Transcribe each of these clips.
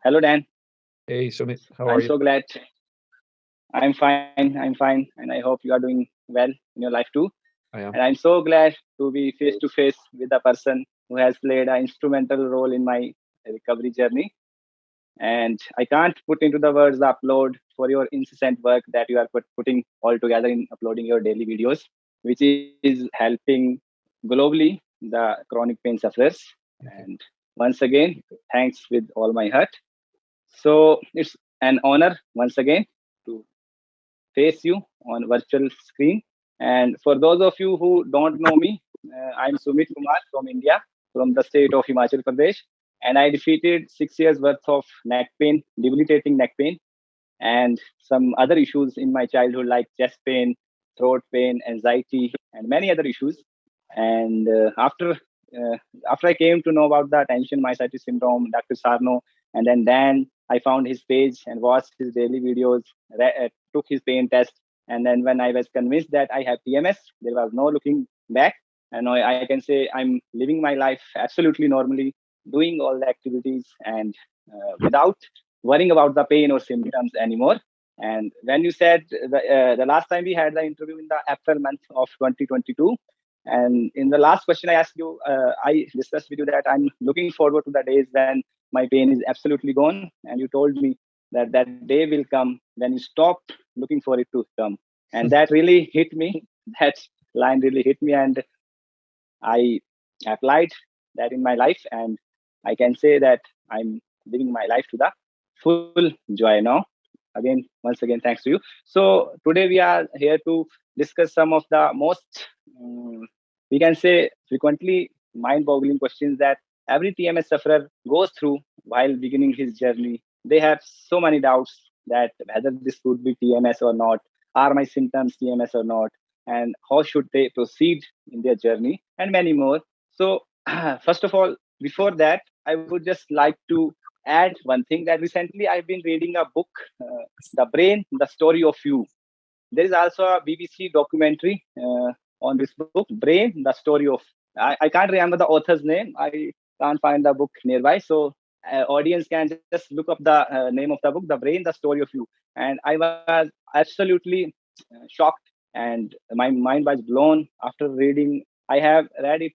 Hello, Dan. Hey, Sumit, how are I'm you? so glad. I'm fine. I'm fine. And I hope you are doing well in your life too. I And am. I'm so glad to be face to face with a person who has played an instrumental role in my recovery journey. And I can't put into the words the upload for your incessant work that you are putting all together in uploading your daily videos, which is helping globally the chronic pain sufferers. Thank you. And once again, thanks with all my heart. So it's an honor once again to face you on virtual screen. And for those of you who don't know me, I'm Sumit Kumar from India, from the state of Himachal Pradesh, and I defeated 6 years worth of neck pain, debilitating neck pain, and some other issues in my childhood like chest pain, throat pain, anxiety, and many other issues. And after I came to know about the attention myositis syndrome, Dr. Sarno, and then I found his page and watched his daily videos, took his pain test, and then when I was convinced that I have TMS, there was no looking back. And I can say I'm living my life absolutely normally, doing all the activities and without worrying about the pain or symptoms anymore. And when you said the last time we had the interview in the April month of 2022, and in the last question I asked you, I discussed with you that I'm looking forward to the days when my pain is absolutely gone, and you told me that that day will come when you stop looking for it to come, and that really hit me. That line really hit me, and I applied that in my life, and I can say that I'm living my life to the full joy now. Once again, thanks to you. So today we are here to discuss some of the most, we can say, frequently mind-boggling questions that every TMS sufferer goes through while beginning his journey. They have so many doubts that whether this could be TMS or not, are my symptoms TMS or not, and how should they proceed in their journey, and many more. So, first of all, before that, I would just like to add one thing that recently I've been reading a book, The Brain, The Story of You. There is also a BBC documentary on this book, Brain, The Story of. I can't remember the author's name. I can't find the book nearby. So, audience can just look up the name of the book, The Brain, The Story of You. And I was absolutely shocked, and my mind was blown after reading. I have read it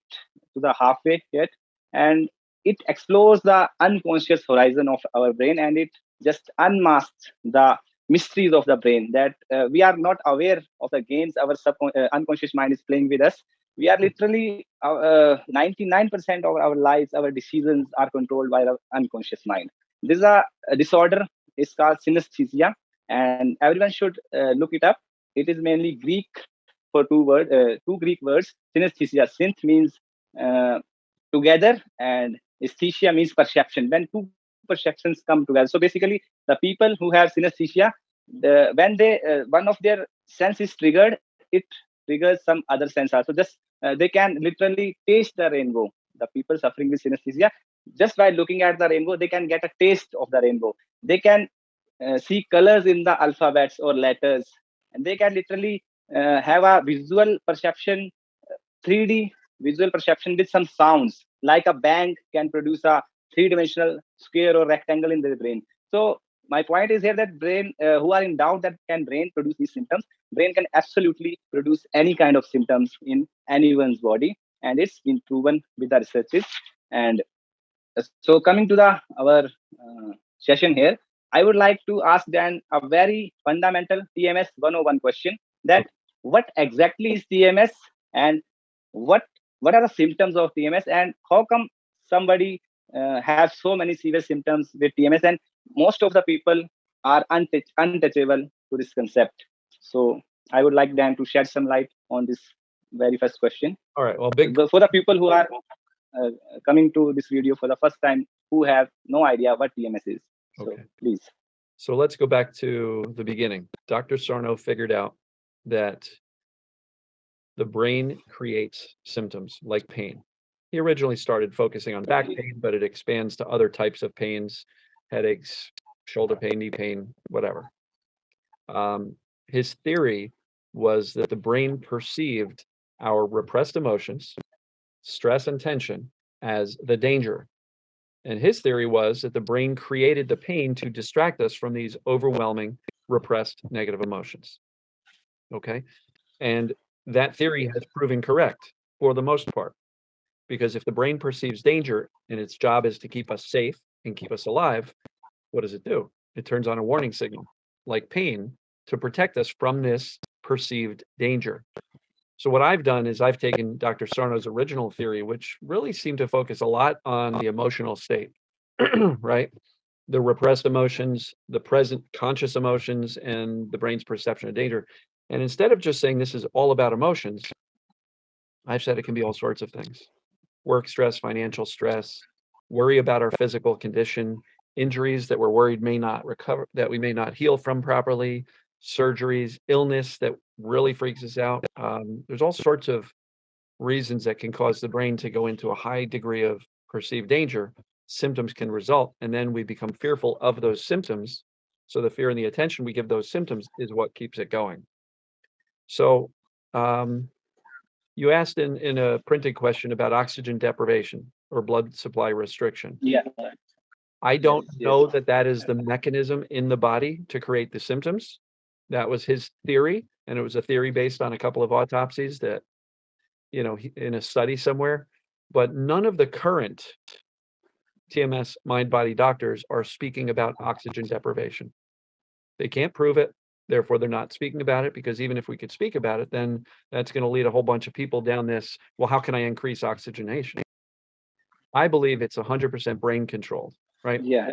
to the halfway yet, and it explores the unconscious horizon of our brain, and it just unmasks the mysteries of the brain that we are not aware of the games our unconscious mind is playing with us. We are literally 99% of our lives, our decisions are controlled by the unconscious mind. This is a disorder. It's called synesthesia, and everyone should look it up. It is mainly Greek for two Greek words. Synesthesia. Synth means uh, together, and aesthesia means perception. When two perceptions come together, so basically the people who have synesthesia, when they one of their sense is triggered, it triggers some other sense also. Just they can literally taste the rainbow. The people suffering with synesthesia, just by looking at the rainbow, they can get a taste of the rainbow. They can see colors in the alphabets or letters, and they can literally have a visual perception, 3D visual perception with some sounds, like a bang can produce a three-dimensional square or rectangle in their brain. So my point is here that brain, who are in doubt that can brain produce these symptoms, brain can absolutely produce any kind of symptoms in anyone's body, and it's been proven with the researches. And so coming to the our session here, I would like to ask Dan a very fundamental TMS 101 question, that Okay. what exactly is TMS, and what what are the symptoms of TMS, and how come somebody has so many severe symptoms with TMS, and most of the people are untouchable to this concept. So I would like Dan to shed some light on this very first question. All right. Well, big. For the people who are uh, coming to this video for the first time, who have no idea what TMS is. So Okay. please. So let's go back to the beginning. Dr. Sarno figured out that the brain creates symptoms like pain. He originally started focusing on back pain, but it expands to other types of pains, headaches, shoulder pain, knee pain, whatever. His theory was that the brain perceived our repressed emotions, stress, and tension as the danger. And his theory was that the brain created the pain to distract us from these overwhelming, repressed negative emotions. Okay. And that theory has proven correct for the most part, because if the brain perceives danger and its job is to keep us safe and keep us alive, what does it do? It turns on a warning signal like pain to protect us from this perceived danger. So what I've done is I've taken Dr. Sarno's original theory, which really seemed to focus a lot on the emotional state, right? The repressed emotions, the present conscious emotions, and the brain's perception of danger. And instead of just saying this is all about emotions, I've said it can be all sorts of things: work stress, financial stress, worry about our physical condition, injuries that we're worried may not recover, that we may not heal from properly, surgeries, illness that really freaks us out. There's all sorts of reasons that can cause the brain to go into a high degree of perceived danger. Symptoms can result, and then we become fearful of those symptoms. So the fear and the attention we give those symptoms is what keeps it going. So you asked in a printed question about oxygen deprivation or blood supply restriction. Yeah. I don't Yes. know that that is the mechanism in the body to create the symptoms. That was his theory, and it was a theory based on a couple of autopsies that, in a study somewhere. But none of the current TMS mind-body doctors are speaking about oxygen deprivation. They can't prove it, therefore they're not speaking about it, because even if we could speak about it, then that's going to lead a whole bunch of people down this, well, how can I increase oxygenation? I believe it's 100% brain controlled, right? Yeah.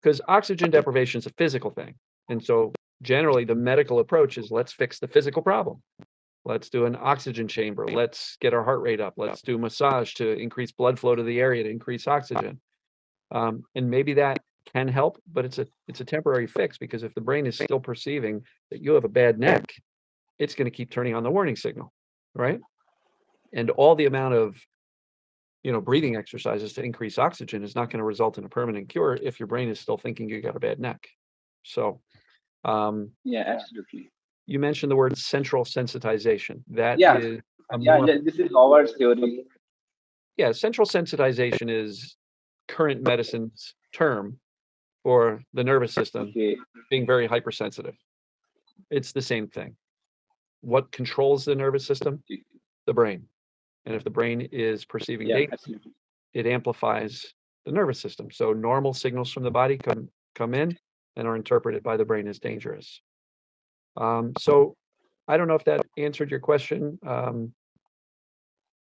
Because oxygen deprivation is a physical thing. And so generally the medical approach is let's fix the physical problem. Let's do an oxygen chamber. Let's get our heart rate up. Let's do massage to increase blood flow to the area to increase oxygen. And maybe that can help, but it's a temporary fix, because if the brain is still perceiving that you have a bad neck, it's going to keep turning on the warning signal, right? And all the amount of breathing exercises to increase oxygen is not going to result in a permanent cure if your brain is still thinking you got a bad neck. So, Yeah, absolutely. you mentioned the word central sensitization. That Yeah. is a Yeah. more, This is Howard's theory. central sensitization is current medicine's term for the nervous system Okay. being very hypersensitive. It's the same thing. What controls the nervous system? The brain. And if the brain is perceiving Yeah, danger, absolutely. it amplifies the nervous system. So normal signals from the body come in and are interpreted by the brain as dangerous. So I don't know if that answered your question. Yeah,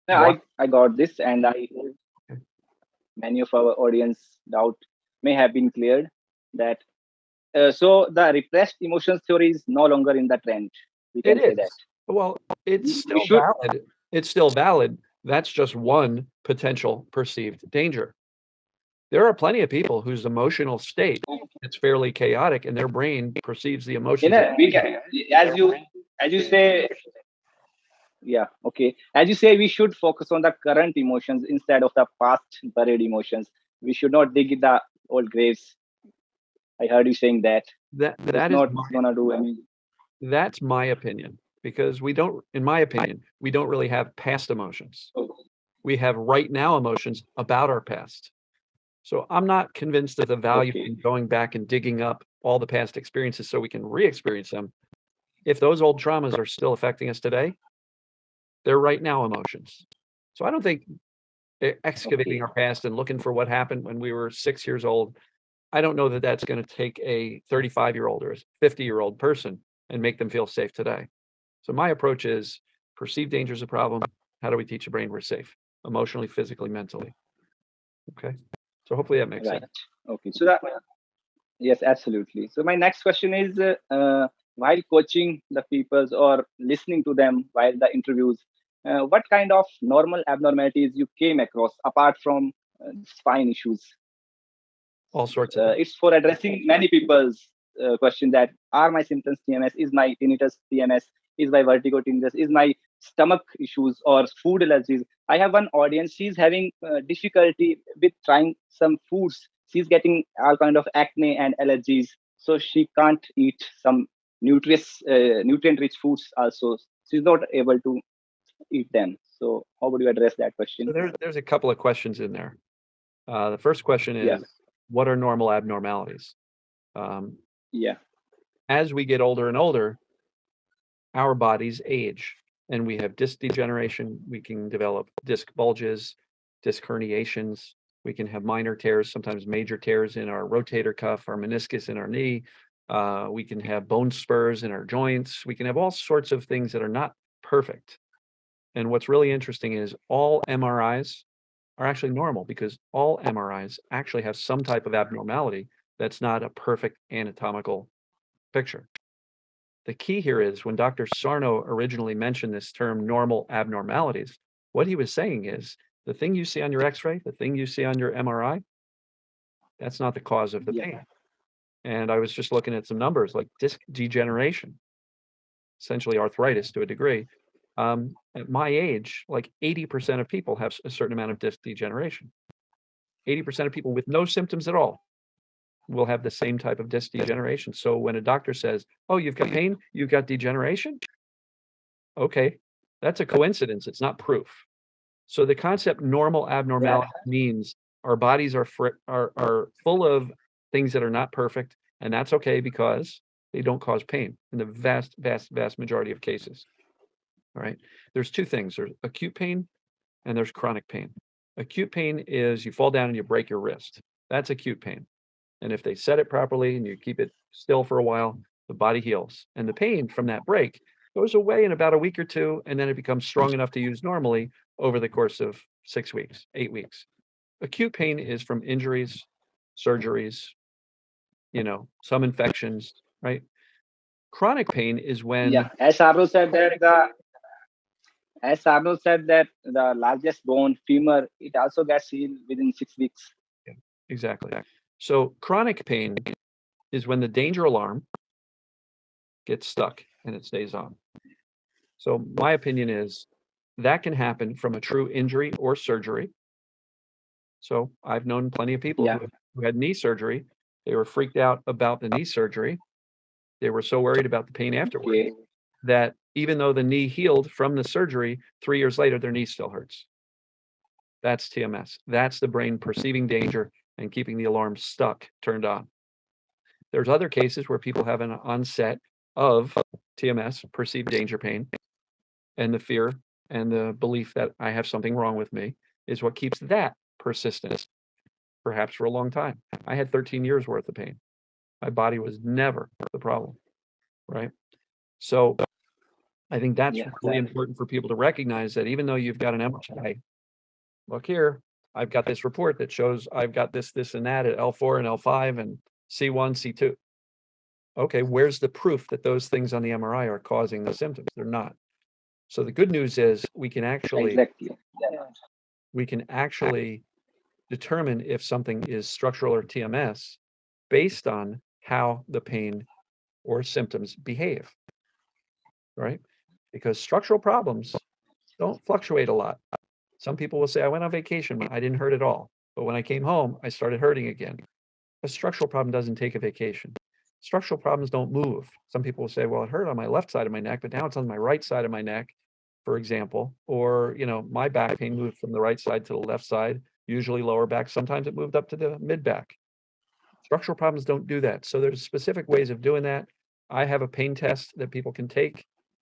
Why? I got this, and I hope many of our audience doubt may have been cleared. That so the repressed emotions theory is no longer in the trend. We It can say that. is. Well, it's We still should. valid. It's still valid. That's just one potential perceived danger. There are plenty of people whose emotional state is fairly chaotic and their brain perceives the emotions as We danger. can, as you say. Yeah, okay. As you say, we should focus on the current emotions instead of the past buried emotions. We should not dig in the old graves. I heard you saying that. That It's that is not gonna do any. that's my opinion, because in my opinion, we don't really have past emotions. We have right now emotions about our past. So I'm not convinced of the value Okay. in going back and digging up all the past experiences so we can re-experience them. If those old traumas are still affecting us today, they're right now emotions. So I don't think excavating Okay. our past and looking for what happened when we were 6 years old, I don't know that that's going to take a 35-year-old or a 50-year-old person and make them feel safe today. So my approach is perceived danger is a problem. How do we teach the brain we're safe emotionally, physically, mentally? Okay. So hopefully that makes Right. sense. Okay. So that, yes, absolutely. So my next question is, while coaching the peoples or listening to them while the interviews, what kind of normal abnormalities you came across apart from spine issues? All sorts of things. It's for addressing many people's question that are my symptoms TMS? Is my tinnitus TMS? Is my vertigo tinnitus? Is my stomach issues or food allergies? I have one audience. She's having difficulty with trying some foods. She's getting all kind of acne and allergies, so she can't eat some nutrient-rich foods. Also, she's not able to eat them. So, how would you address that So question? there's a couple of questions in there. The first question Yeah. is, what are normal abnormalities? Um, Yeah. as we get older and older, our bodies age, and we have disc degeneration. We can develop disc bulges, disc herniations. We can have minor tears, sometimes major tears in our rotator cuff, our meniscus in our knee. We can have bone spurs in our joints. We can have all sorts of things that are not perfect. And what's really interesting is all MRIs are actually normal, because all MRIs actually have some type of abnormality that's not a perfect anatomical picture. The key here is, when Dr. Sarno originally mentioned this term normal abnormalities, what he was saying is, the thing you see on your X-ray, the thing you see on your MRI, that's not the cause of the Yeah. pain. And I was just looking at some numbers like disc degeneration, essentially arthritis to a degree. At my age, like 80% of people have a certain amount of disc degeneration. 80% of people with no symptoms at all will have the same type of disc degeneration. So when a doctor says, oh, you've got pain, you've got degeneration, okay, that's a coincidence. It's not proof. So the concept normal Yeah. abnormality means our bodies are full of things that are not perfect, and that's okay, because they don't cause pain in the vast, vast, vast majority of cases. All right. There's two things. There's acute pain and there's chronic pain. Acute pain is you fall down and you break your wrist. That's acute pain. And if they set it properly and you keep it still for a while, the body heals. And the pain from that break goes away in about a week or two, and then it becomes strong enough to use normally over the course of 6 weeks, 8 weeks. Acute pain is from injuries, surgeries, some infections, right? Chronic pain is when, Yeah. As Sarno said that the largest bone, femur, it also gets healed within 6 weeks. exactly. So chronic pain is when the danger alarm gets stuck and it stays on. So my opinion is that can happen from a true injury or surgery. So I've known plenty of people Yeah. who had knee surgery. They were freaked out about the knee surgery. They were so worried about the pain afterwards Okay. that even though the knee healed from the surgery, 3 years later, their knee still hurts. That's TMS. That's the brain perceiving danger and keeping the alarm stuck, turned on. There's other cases where people have an onset of TMS, perceived danger pain, and the fear and the belief that I have something wrong with me is what keeps that persistent, perhaps for a long time. I had 13 years worth of pain. My body was never the problem, right? So I think that's Yeah. really important for people to recognize, that even though you've got an MRI, look here, I've got this report that shows I've got this, and that at L4 and L5 and C1, C2. Okay, where's the proof that those things on the MRI are causing the symptoms? They're not. So the good news is we can actually determine if something is structural or TMS based on how the pain or symptoms behave, right? Because structural problems don't fluctuate a lot. Some people will say, I went on vacation, I didn't hurt at all. But when I came home, I started hurting again. A structural problem doesn't take a vacation. Structural problems don't move. Some people will say, well, it hurt on my left side of my neck, but now it's on my right side of my neck, for example. Or, my back pain moved from the right side to the left side, usually lower back. Sometimes it moved up to the mid back. Structural problems don't do that. So there's specific ways of doing that. I have a pain test that people can take.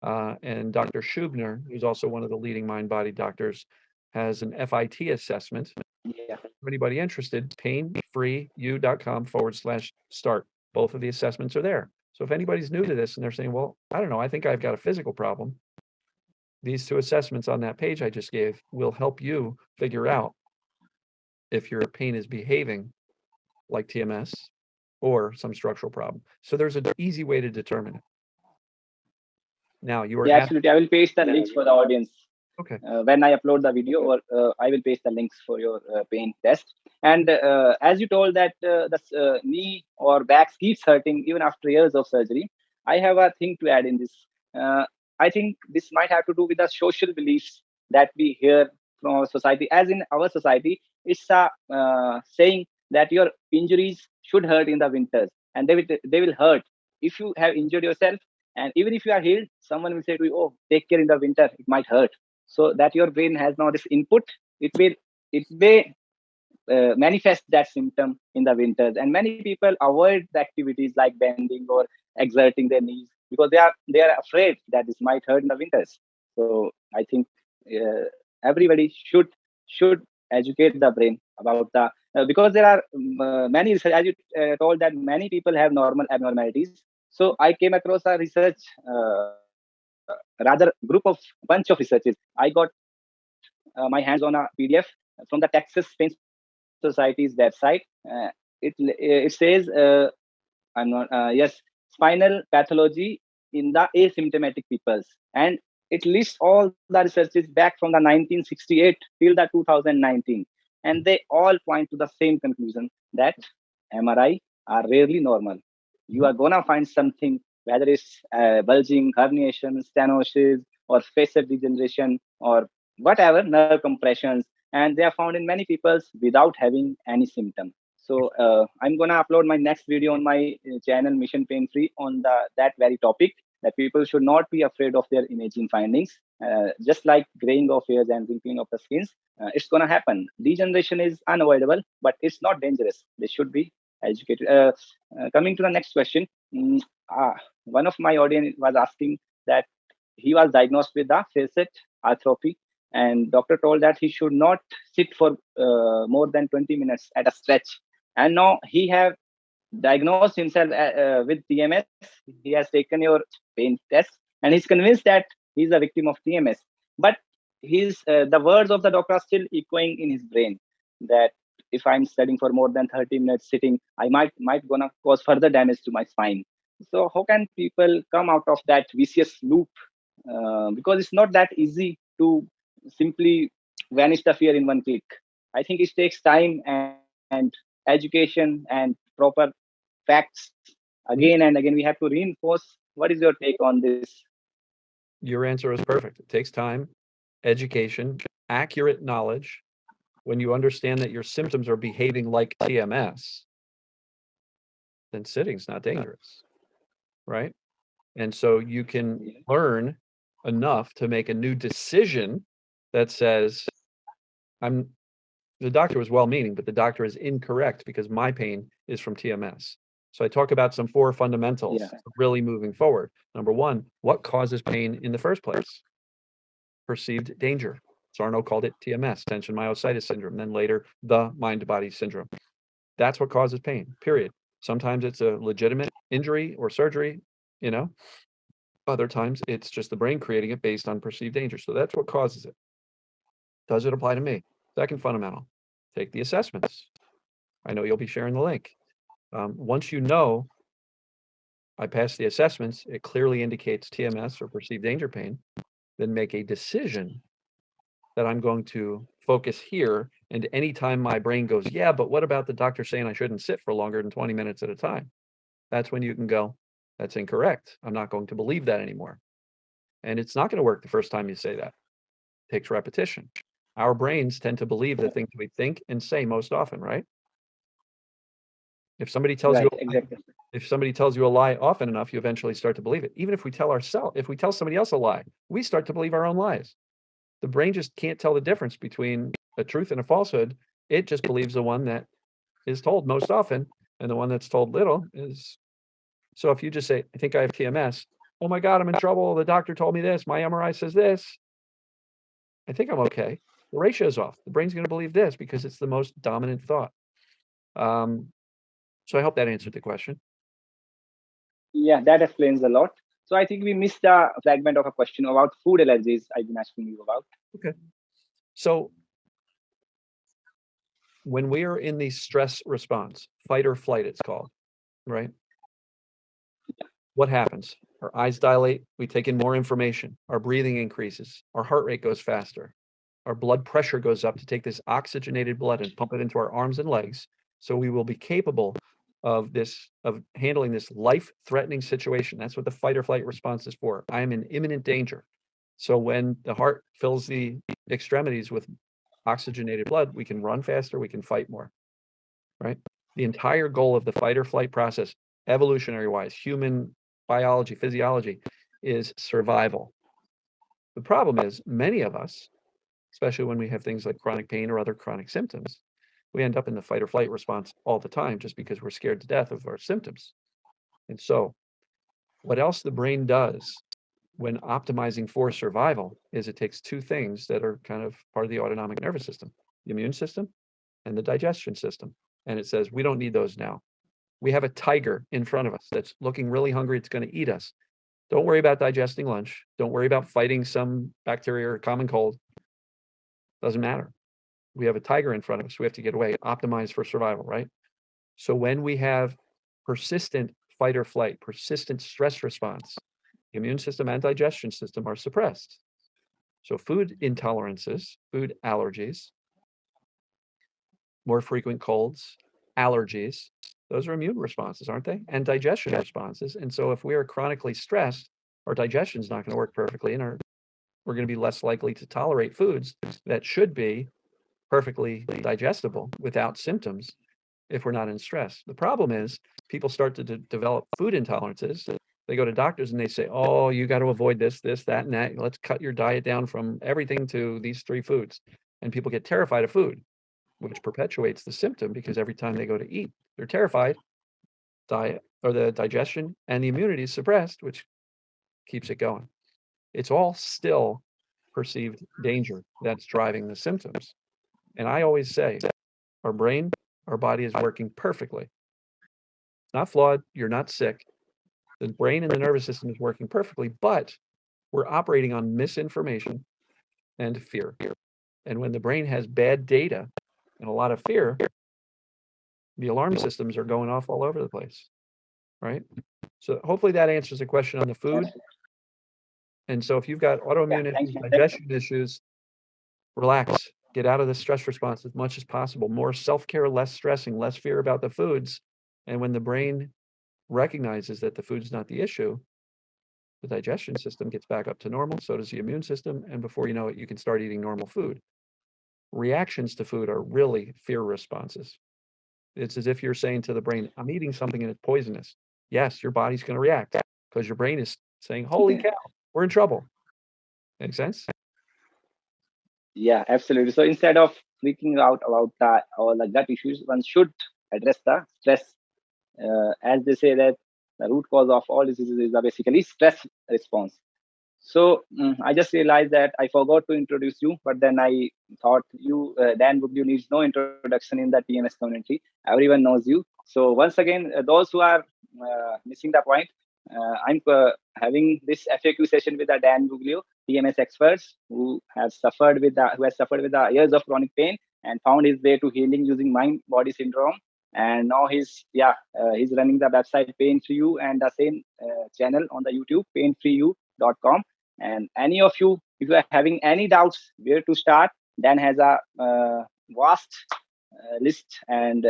And Dr. Schubner, who's also one of the leading mind-body doctors, has an FIT assessment. Yeah. For anybody interested, painfreeu.com/start. Both of the assessments are there. So if anybody's new to this and they're saying, well, I don't know, I think I've got a physical problem, these two assessments on that page I just gave will help you figure out if your pain is behaving like TMS or some structural problem. So there's an easy way to determine it. Now, you were Yeah, asking. absolutely. I will paste the links for the audience. Okay. When I upload the video, or I will paste the links for your pain test. And as you told that the knee or back keeps hurting even after years of surgery, I have a thing to add in this. Uh, I think this might have to do with the social beliefs that we hear from our society. As in our society, it's a saying that your injuries should hurt in the winters, and they will hurt if you have injured yourself. And even if you are healed, someone will say to you, "Oh, take care in the winter; it might hurt." So that your brain has now this input, it may manifest that symptom in the winters, and many people avoid the activities like bending or exerting their knees because they are afraid that this might hurt in the winters. So I think everybody should educate the brain about the because there are many research, as you told, that many people have normal abnormalities. So I came across a research, rather group of bunch of researches. I got my hands on a PDF from the Texas Pain Society's website. It says, I'm not, yes, spinal pathology in the asymptomatic peoples. And it lists all the researches back from the 1968 till the 2019. And they all point to the same conclusion that MRI are rarely normal. You are going to find something, whether it's bulging, herniation, stenosis, or facet degeneration, or whatever, nerve compressions. And they are found in many people without having any symptom. So I'm gonna upload my next video on my channel Mission Pain Free on the that very topic, that people should not be afraid of their imaging findings. Just like graying of hairs and wrinkling of the skins, it's gonna happen. Degeneration is unavoidable, but it's not dangerous. They should be educated. Coming to the next question, uh, one of my audience was asking that he was diagnosed with the facet atrophy, and doctor told that he should not sit for more than 20 minutes at a stretch. And now he have diagnosed himself with TMS. He has taken your pain test, and he's convinced that he's a victim of TMS. But the words of the doctor are still echoing in his brain, that if I'm studying for more than 30 minutes sitting, I might gonna cause further damage to my spine. So how can people come out of that vicious loop? Because it's not that easy to simply vanish the fear in one click. I think it takes time and education and proper facts. Again and again, we have to reinforce. What is your take on this? Your answer is perfect. It takes time, education, accurate knowledge. When you understand that your symptoms are behaving like TMS, then sitting's not dangerous, right? And so you can learn enough to make a new decision that says, I'm the doctor was well meaning, but the doctor is incorrect because my pain is from TMS. So I talk about some 4 fundamentals Yeah, really moving forward. Number 1, what causes pain in the first place? Perceived danger. Sarno called it TMS, tension myositis syndrome, then later the mind-body syndrome. That's what causes pain, period. Sometimes it's a legitimate injury or surgery, you know. Other times it's just the brain creating it based on perceived danger. So that's what causes it. Does it apply to me? Second fundamental, take the assessments. I know you'll be sharing the link. Once you know I passed the assessments, it clearly indicates TMS or perceived danger pain, then make a decision that I'm going to focus here. And anytime my brain goes, yeah, but what about the doctor saying I shouldn't sit for longer than 20 minutes at a time? That's when you can go, that's incorrect. I'm not going to believe that anymore. And it's not going to work the first time you say that. It takes repetition. Our brains tend to believe the things we think and say most often, right? If somebody tells you right, exactly. if somebody tells you a lie often enough, you eventually start to believe it. Even if we tell somebody else a lie, we start to believe our own lies. The brain just can't tell the difference between a truth and a falsehood. It just believes the one that is told most often, and the one that's told little is. So if you just say, I think I have TMS, oh my God, I'm in trouble. The doctor told me this. My MRI says this. I think I'm okay. The ratio's off. The brain's going to believe this because it's the most dominant thought. So I hope that answered the question. Yeah, that explains a lot. So I think we missed a fragment of a question about food allergies I've been asking you about. Okay. So when we are in the stress response, fight or flight, it's called, right? What happens? Our eyes dilate, we take in more information, our breathing increases, our heart rate goes faster, our blood pressure goes up to take this oxygenated blood and pump it into our arms and legs. So we will be capable of handling this life-threatening situation. That's what the fight or flight response is for. I am in imminent danger. So when the heart fills the extremities with oxygenated blood, we can run faster, we can fight more, right? The entire goal of the fight or flight process, evolutionary wise, human biology, physiology, is survival. The problem is many of us, especially when we have things like chronic pain or other chronic symptoms, we end up in the fight or flight response all the time just because we're scared to death of our symptoms. And so what else the brain does when optimizing for survival is it takes two things that are kind of part of the autonomic nervous system, the immune system and the digestion system. And it says, we don't need those now. We have a tiger in front of us that's looking really hungry. It's going to eat us. Don't worry about digesting lunch. Don't worry about fighting some bacteria or common cold. Doesn't matter. We have a tiger in front of us. We have to get away, optimize for survival, right? So when we have persistent fight or flight, persistent stress response, the immune system and digestion system are suppressed. So food intolerances, food allergies, more frequent colds, allergies, those are immune responses, aren't they? And digestion responses. And so if we are chronically stressed, our digestion is not going to work perfectly, and we're going to be less likely to tolerate foods that should be perfectly digestible without symptoms if we're not in stress. The problem is people start to develop food intolerances. They go to doctors and they say, oh, you got to avoid this, that, and that. Let's cut your diet down from everything to these 3 foods. And people get terrified of food, which perpetuates the symptom because every time they go to eat, they're terrified. Diet or the digestion and the immunity is suppressed, which keeps it going. It's all still perceived danger that's driving the symptoms. And I always say, our brain, our body is working perfectly. It's not flawed. You're not sick. The brain and the nervous system is working perfectly, but we're operating on misinformation and fear. And when the brain has bad data and a lot of fear, the alarm systems are going off all over the place, right? So hopefully that answers the question on the food. And so if you've got autoimmune issues, digestion issues, relax, get out of the stress response as much as possible. More self-care, less stressing, less fear about the foods. And when the brain recognizes that the food's not the issue, the digestion system gets back up to normal, so does the immune system, and before you know it, you can start eating normal food. Reactions to food are really fear responses. It's as if you're saying to the brain, I'm eating something and it's poisonous. Yes, your body's going to react because your brain is saying, holy cow, we're in trouble. Make sense? Yeah, absolutely. So instead of freaking out about all the gut issues, one should address the stress. As they say that the root cause of all diseases is basically stress response. So I just realized that I forgot to introduce you, but then I thought Dan Buglio needs no introduction in the TMS community. Everyone knows you. So once again, those who are missing the point, I'm having this FAQ session with the Dan Buglio, TMS experts who has suffered with the years of chronic pain and found his way to healing using mind body syndrome. And now he's running the website Pain Free You and the same channel on the YouTube painfreeyou.com. And any of you, if you are having any doubts where to start, Dan has a vast list and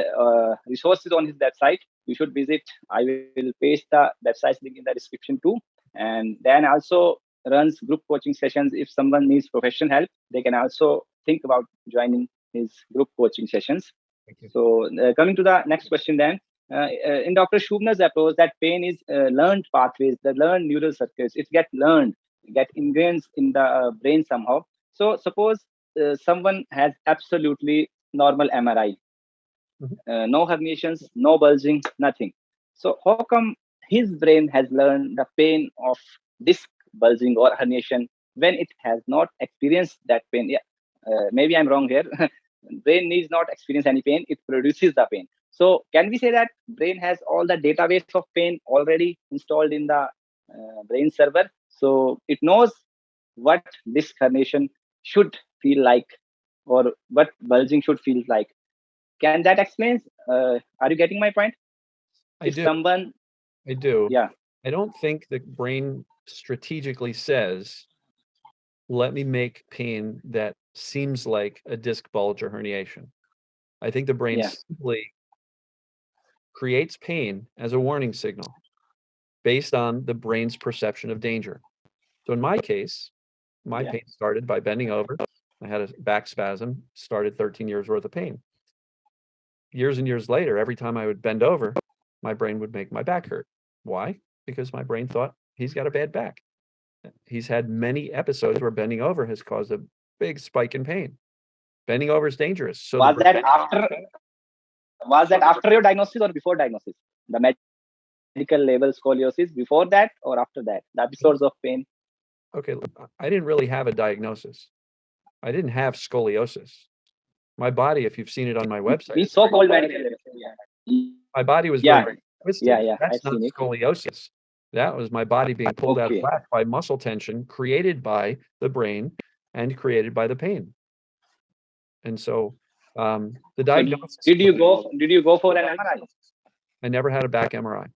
resources on his website. You should visit. I will paste the website link in the description too. And Dan also runs group coaching sessions. If someone needs professional help, they can also think about joining his group coaching sessions. So coming to the next question then, in Dr. Shubner's approach, that pain is learned pathways, the learned neural circuits. It get learned, get ingrained in the brain somehow. So suppose someone has absolutely normal MRI, no herniations, no bulging, nothing. So how come his brain has learned the pain of disc bulging or herniation when it has not experienced that pain? Yeah, maybe I'm wrong here. Brain needs not experience any pain; it produces the pain. So can we say that brain has all the database of pain already installed in the brain server? So it knows what disc herniation should feel like, or what bulging should feel like. Can that explain? Are you getting my point? I If do. someone, I do. yeah, I don't think the brain strategically says, let me make pain that seems like a disc bulge or herniation. I think the brain yeah, simply creates pain as a warning signal based on the brain's perception of danger. So in my case, my yeah, pain started by bending over. I had a back spasm, started 13 years worth of pain. Years and years later, every time I would bend over, my brain would make my back hurt. Why? Because my brain thought he's got a bad back. He's had many episodes where bending over has caused a big spike in pain. Bending over is dangerous. So was that after your diagnosis or before diagnosis? The medical label scoliosis, before that or after that? The episodes of pain. Okay, I didn't really have a diagnosis. I didn't have scoliosis. My body, if you've seen it on my website, The so-called medical label. my body was Yeah, very twisted. yeah, That's I've not seen it. scoliosis. That was my body being pulled out of Okay. whack by muscle tension created by the brain and created by the pain. And so the diagnosis. Did you go for an MRI? I never had a back MRI.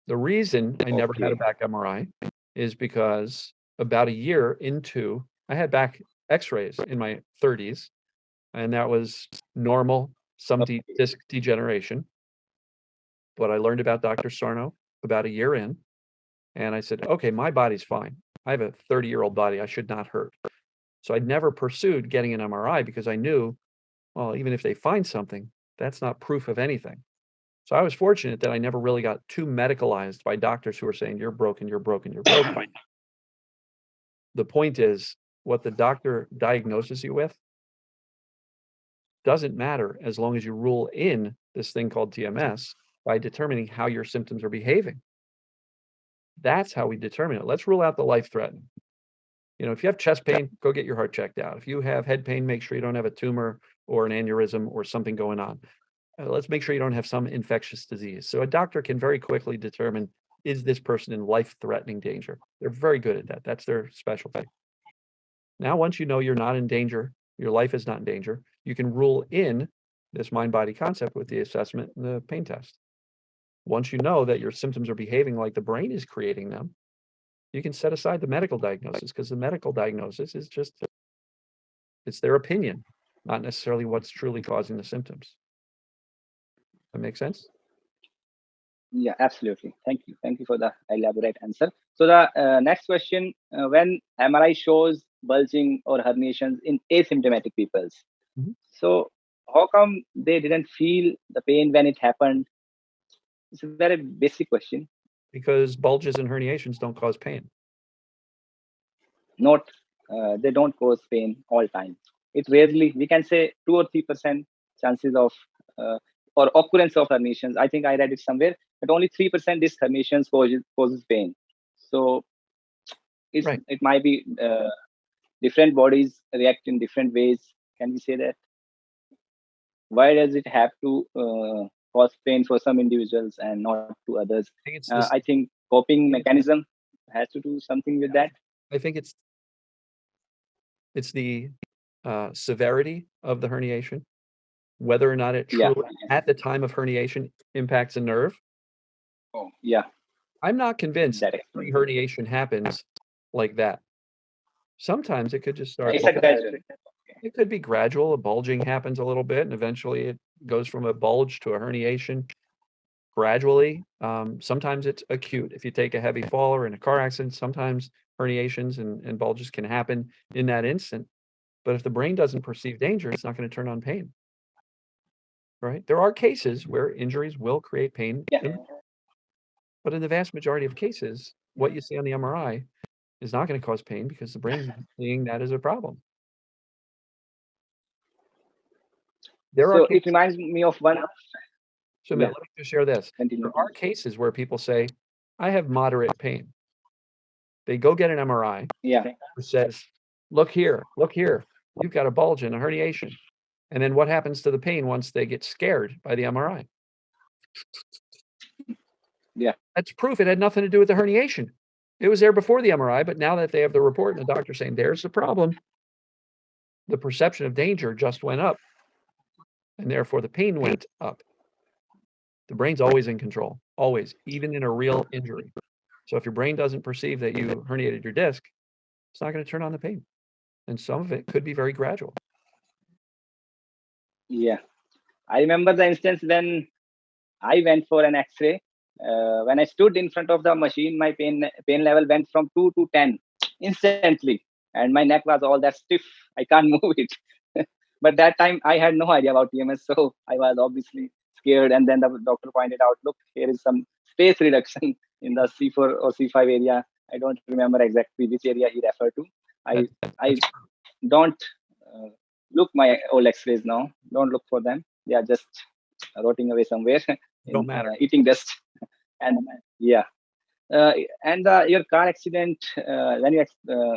The reason I never had a Okay. back MRI is because about a year into, I had back X-rays in my 30s, and that was normal, some disc degeneration. But I learned about Dr. Sarno about a year in, and I said, okay, my body's fine. I have a 30-year-old body. I should not hurt. So I never pursued getting an MRI because I knew, well, even if they find something, that's not proof of anything. So I was fortunate that I never really got too medicalized by doctors who were saying, you're broken, you're broken, you're broken. The point is, what the doctor diagnoses you with doesn't matter as long as you rule in this thing called TMS by determining how your symptoms are behaving. That's how we determine it. Let's rule out the life-threatening. You know, if you have chest pain, go get your heart checked out. If you have head pain, make sure you don't have a tumor or an aneurysm or something going on. Let's make sure you don't have some infectious disease. So a doctor can very quickly determine, is this person in life-threatening danger? They're very good at that. That's their specialty. Now, once you know you're not in danger, your life is not in danger, you can rule in this mind-body concept with the assessment and the pain test. Once you know that your symptoms are behaving like the brain is creating them, you can set aside the medical diagnosis, because the medical diagnosis is just, it's their opinion, not necessarily what's truly causing the symptoms. That make sense? Yeah, absolutely. Thank you for the elaborate answer. So the next question: when MRI shows bulging or herniations in asymptomatic people, so how come they didn't feel the pain when it happened? It's a very basic question. Because bulges and herniations don't cause pain. Not they don't cause pain all time. It rarely, we can say 2 or 3% chances of or occurrence of herniations. I think I read it somewhere, but only 3% this herniations causes pain. So Right. it might be different bodies react in different ways. Can we say that? Why does it have to cause pain for some individuals and not to others? I think coping mechanism has to do something with that. I think it's the severity of the herniation, whether or not it truly at the time of herniation impacts a nerve. Oh, yeah. I'm not convinced that every herniation happens like that. Sometimes it could just start. It could be gradual. A bulging happens a little bit, and eventually it goes from a bulge to a herniation gradually. Sometimes it's acute. If you take a heavy fall or in a car accident, sometimes herniations and bulges can happen in that instant. But if the brain doesn't perceive danger, it's not going to turn on pain. Right? There are cases where injuries will create pain. But in the vast majority of cases, what you see on the MRI is not going to cause pain because the brain is seeing that as a problem. So it reminds me of one. So let me just share this. There are cases where people say, I have moderate pain. They go get an MRI. Which says, look here, you've got a bulge and a herniation. And then what happens to the pain once they get scared by the MRI? Yeah. That's proof it had nothing to do with the herniation. It was there before the MRI, but now that they have the report and the doctor saying there's the problem, the perception of danger just went up. And therefore the pain went up. The brain's always in control, always, even in a real injury. So if your brain doesn't perceive that you herniated your disc, it's not going to turn on the pain. And some of it could be very gradual. Yeah. I remember the instance when I went for an X-ray. When I stood in front of the machine, my pain level went from 2 to 10 instantly. And my neck was all that stiff. I can't move it. But that time I had no idea about TMS. So I was obviously scared. And then the doctor pointed out, look, here is some space reduction in the C4 or C5 area. I don't remember exactly which area he referred to. I don't look my old X-rays now. Don't look for them. They are just rotting away somewhere Don't in matter. eating dust. And yeah, and your car accident, when you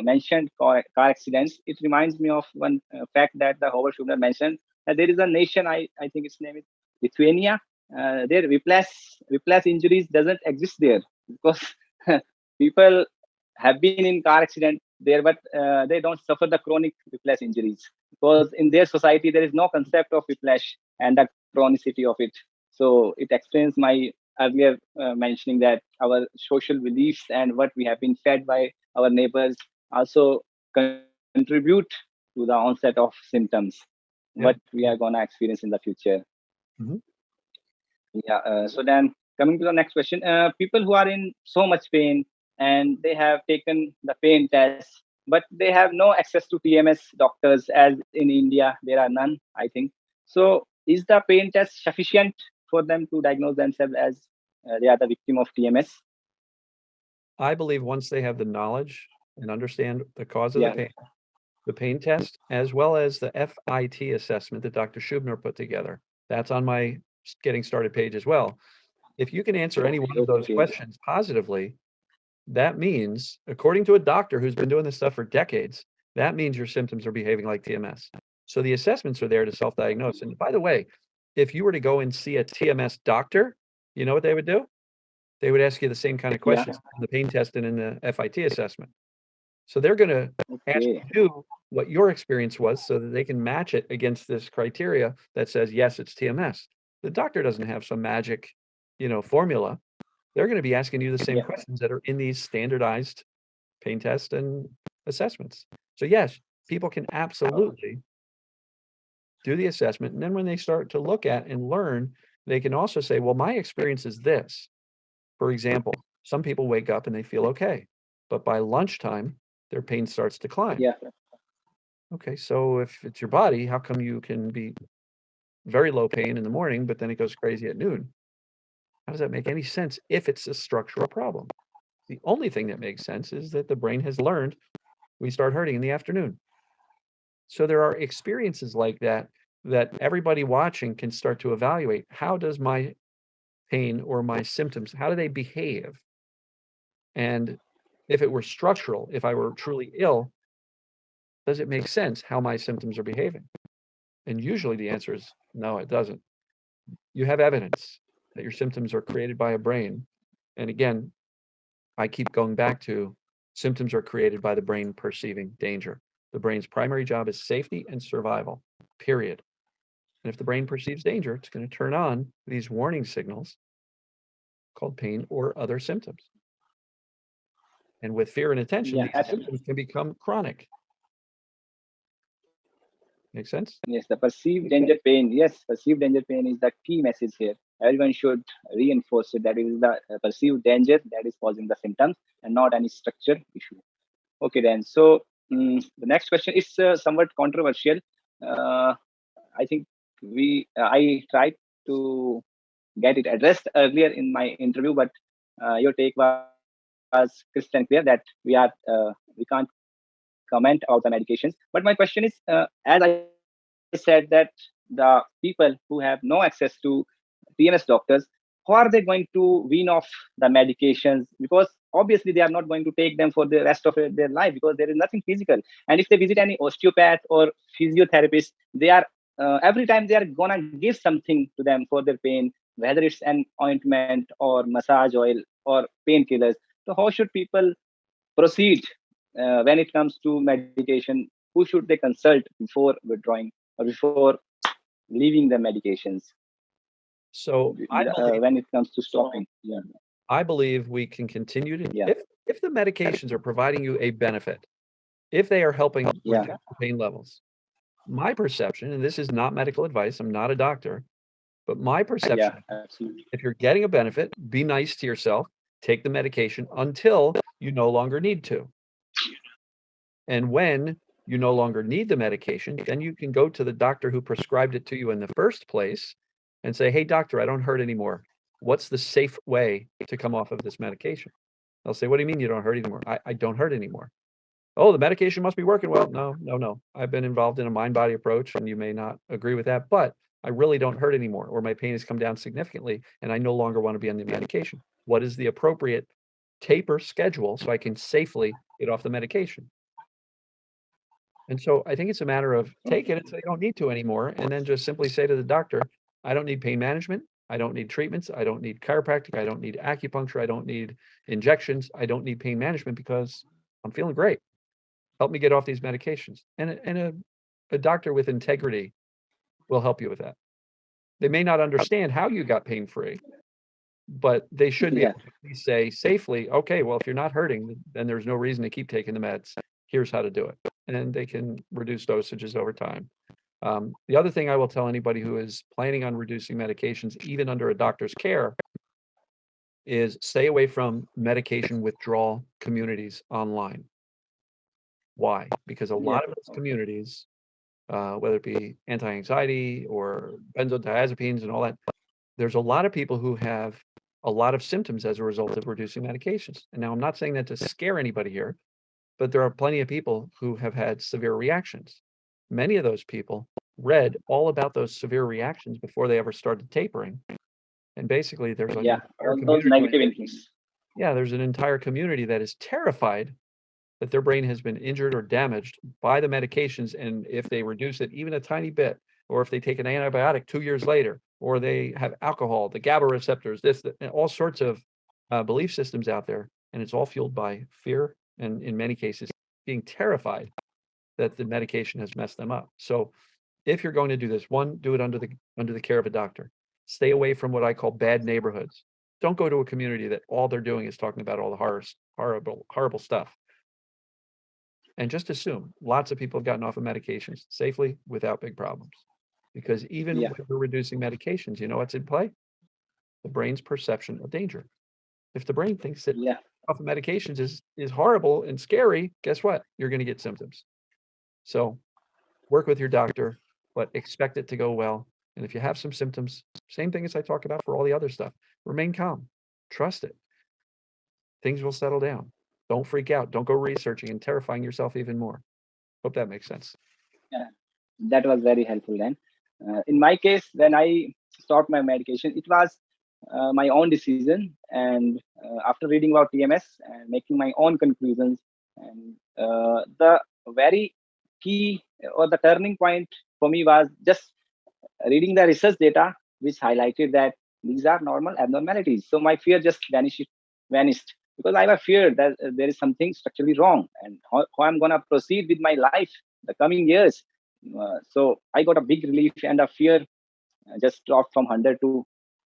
mentioned car accidents, it reminds me of one fact that the Howard Schubner mentioned, that there is a nation, I think its name is Lithuania. Their whiplash injuries doesn't exist there because people have been in car accident there, but they don't suffer the chronic whiplash injuries because in their society there is no concept of whiplash and the chronicity of it. So it explains my earlier mentioning that our social beliefs and what we have been fed by our neighbors also contribute to the onset of symptoms, what Yeah. we are going to experience in the future. Mhm. Yeah. So then coming to the next question, people who are in so much pain and they have taken the pain test, but they have no access to TMS doctors, as in India there are none, I think. So is the pain test sufficient for them to diagnose themselves as they are the victim of TMS? I believe once they have the knowledge and understand the cause of Yeah. the pain test, as well as the FIT assessment that Dr. Schubner put together, that's on my getting started page as well. If you can answer any one of those Okay. questions positively, that means, according to a doctor who's been doing this stuff for decades, that means your symptoms are behaving like TMS. So the assessments are there to self-diagnose. And by the way, if you were to go and see a TMS doctor, you know what they would do? They would ask you the same kind of Yeah. questions in the pain test and in the FIT assessment. So they're going to ask Okay. you what your experience was so that they can match it against this criteria that says, yes, it's TMS. The doctor doesn't have some magic, formula. They're going to be asking you the same Yeah. questions that are in these standardized pain tests and assessments. So yes, people can absolutely do the assessment. And then when they start to look at and learn, they can also say, well, my experience is this. For example, some people wake up and they feel okay, but by lunchtime, their pain starts to climb. Yeah. Okay, so if it's your body, how come you can be very low pain in the morning, but then it goes crazy at noon? How does that make any sense if it's a structural problem? The only thing that makes sense is that the brain has learned we start hurting in the afternoon. So there are experiences like that that everybody watching can start to evaluate. How does my pain or my symptoms, how do they behave? And if it were structural, if I were truly ill, does it make sense how my symptoms are behaving? And usually the answer is no, it doesn't. You have evidence that your symptoms are created by a brain. And again, I keep going back to symptoms are created by the brain perceiving danger. The brain's primary job is safety and survival, period. And if the brain perceives danger, it's going to turn on these warning signals called pain or other symptoms. And with fear and attention, Yeah. these symptoms can become chronic. Make sense? Yes, the perceived danger pain. Yes, perceived danger pain is the key message here. Everyone should reinforce it. That it is the perceived danger that is causing the symptoms and not any structure issue. Okay, then. So the next question is somewhat controversial. Uh, I think I tried to get it addressed earlier in my interview, but your take was crystal clear that we can't comment about the medications. But my question is, as I said, that the people who have no access to TMS doctors, how are they going to wean off the medications? Because obviously they are not going to take them for the rest of their life because there is nothing physical. And if they visit any osteopath or physiotherapist, they are every time they are gonna give something to them for their pain, whether it's an ointment or massage oil or painkillers. So how should people proceed when it comes to medication? Who should they consult before withdrawing or before leaving the medications So when it comes to stopping? Yeah. I believe we can continue to, Yeah. if the medications are providing you a benefit, if they are helping Yeah. reduce the pain levels, my perception, and this is not medical advice, I'm not a doctor, but my Yeah. perception, Absolutely. if you're getting a benefit, be nice to yourself, take the medication until you no longer need to. And when you no longer need the medication, then you can go to the doctor who prescribed it to you in the first place and say, hey, doctor, I don't hurt anymore. What's the safe way to come off of this medication? They'll say, what do you mean you don't hurt anymore? I don't hurt anymore. oh, the medication must be working well. No, no, no. I've been involved in a mind-body approach, and you may not agree with that, but I really don't hurt anymore, or my pain has come down significantly, and I no longer want to be on the medication. What is the appropriate taper schedule so I can safely get off the medication? And so I think it's a matter of take it until you don't need to anymore, and then just simply say to the doctor, I don't need pain management. I don't need treatments. I don't need chiropractic. I don't need acupuncture. I don't need injections. I don't need pain management because I'm feeling great. Help me get off these medications. And a doctor with integrity will help you with that. They may not understand how you got pain free, but they should be Yeah, able to at least say safely, okay, well, if you're not hurting, then there's no reason to keep taking the meds. Here's how to do it. And they can reduce dosages over time. The other thing I will tell anybody who is planning on reducing medications, even under a doctor's care, is stay away from medication withdrawal communities online. Why? Because a yeah, lot of those communities, whether it be anti-anxiety or benzodiazepines and all that, there's a lot of people who have a lot of symptoms as a result of reducing medications. And now I'm not saying that to scare anybody here, but there are plenty of people who have had severe reactions. Many of those people read all about those severe reactions before they ever started tapering. And basically, there's an yeah. entire All those community. negative influence. Yeah, there's an entire community that is terrified that their brain has been injured or damaged by the medications. And if they reduce it even a tiny bit, or if they take an antibiotic 2 years later, or they have alcohol, the GABA receptors, this, that, and all sorts of belief systems out there. And it's all fueled by fear. And in many cases, being terrified that the medication has messed them up. So if you're going to do this, one, do it under the care of a doctor. Stay away from what I call bad neighborhoods. Don't go to a community that all they're doing is talking about all the horrible stuff. And just assume lots of people have gotten off of medications safely without big problems. Because even Yeah, when we're reducing medications, you know what's in play? The brain's perception of danger. If the brain thinks that yeah, off of medications is horrible and scary, guess what? You're going to get symptoms. So work with your doctor, but expect it to go well. And if you have some symptoms, same thing as I talk about for all the other stuff, remain calm, trust it. Things will settle down. Don't freak out. Don't go researching and terrifying yourself even more. Hope that makes sense. yeah. That was very helpful then. In my case, when I stopped my medication, it was my own decision. And after reading about TMS and making my own conclusions, and the very key or the turning point for me was just reading the research data, which highlighted that these are normal abnormalities. So my fear just vanished because I was feared that there is something structurally wrong and how I'm going to proceed with my life the coming years. So I got a big relief and a fear just dropped from 100 to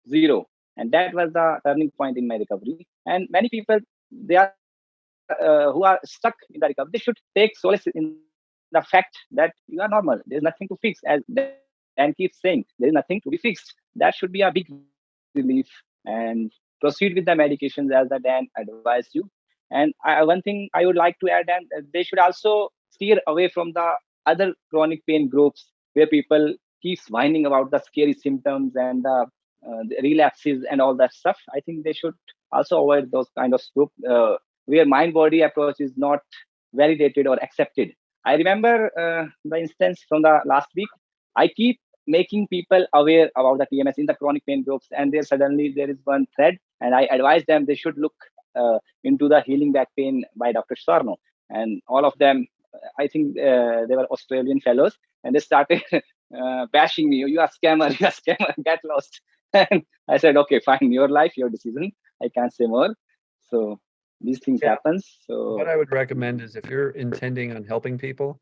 0. And that was the turning point in my recovery. And many people, they are who are stuck in the recovery, they should take solace in the fact that you are normal. There's nothing to fix. As Dan keeps saying, there is nothing to be fixed. That should be a big relief and proceed with the medications as the Dan advised you. And one thing I would like to add, and they should also steer away from the other chronic pain groups where people keeps whining about the scary symptoms and the relapses and all that stuff. I think they should also avoid those kind of group where mind body approach is not validated or accepted. I remember the instance from the last week. I keep making people aware about the TMS in the chronic pain groups, and there suddenly there is one thread, and I advise them they should look into the healing back pain by Dr. Sarno, and all of them, I think they were Australian fellows, and they started bashing me. You are scammer, you are scammer, get lost. And I said, okay, fine, your life, your decision. I can't say more. So these things Yeah. happen. What So I would recommend is if you're intending on helping people,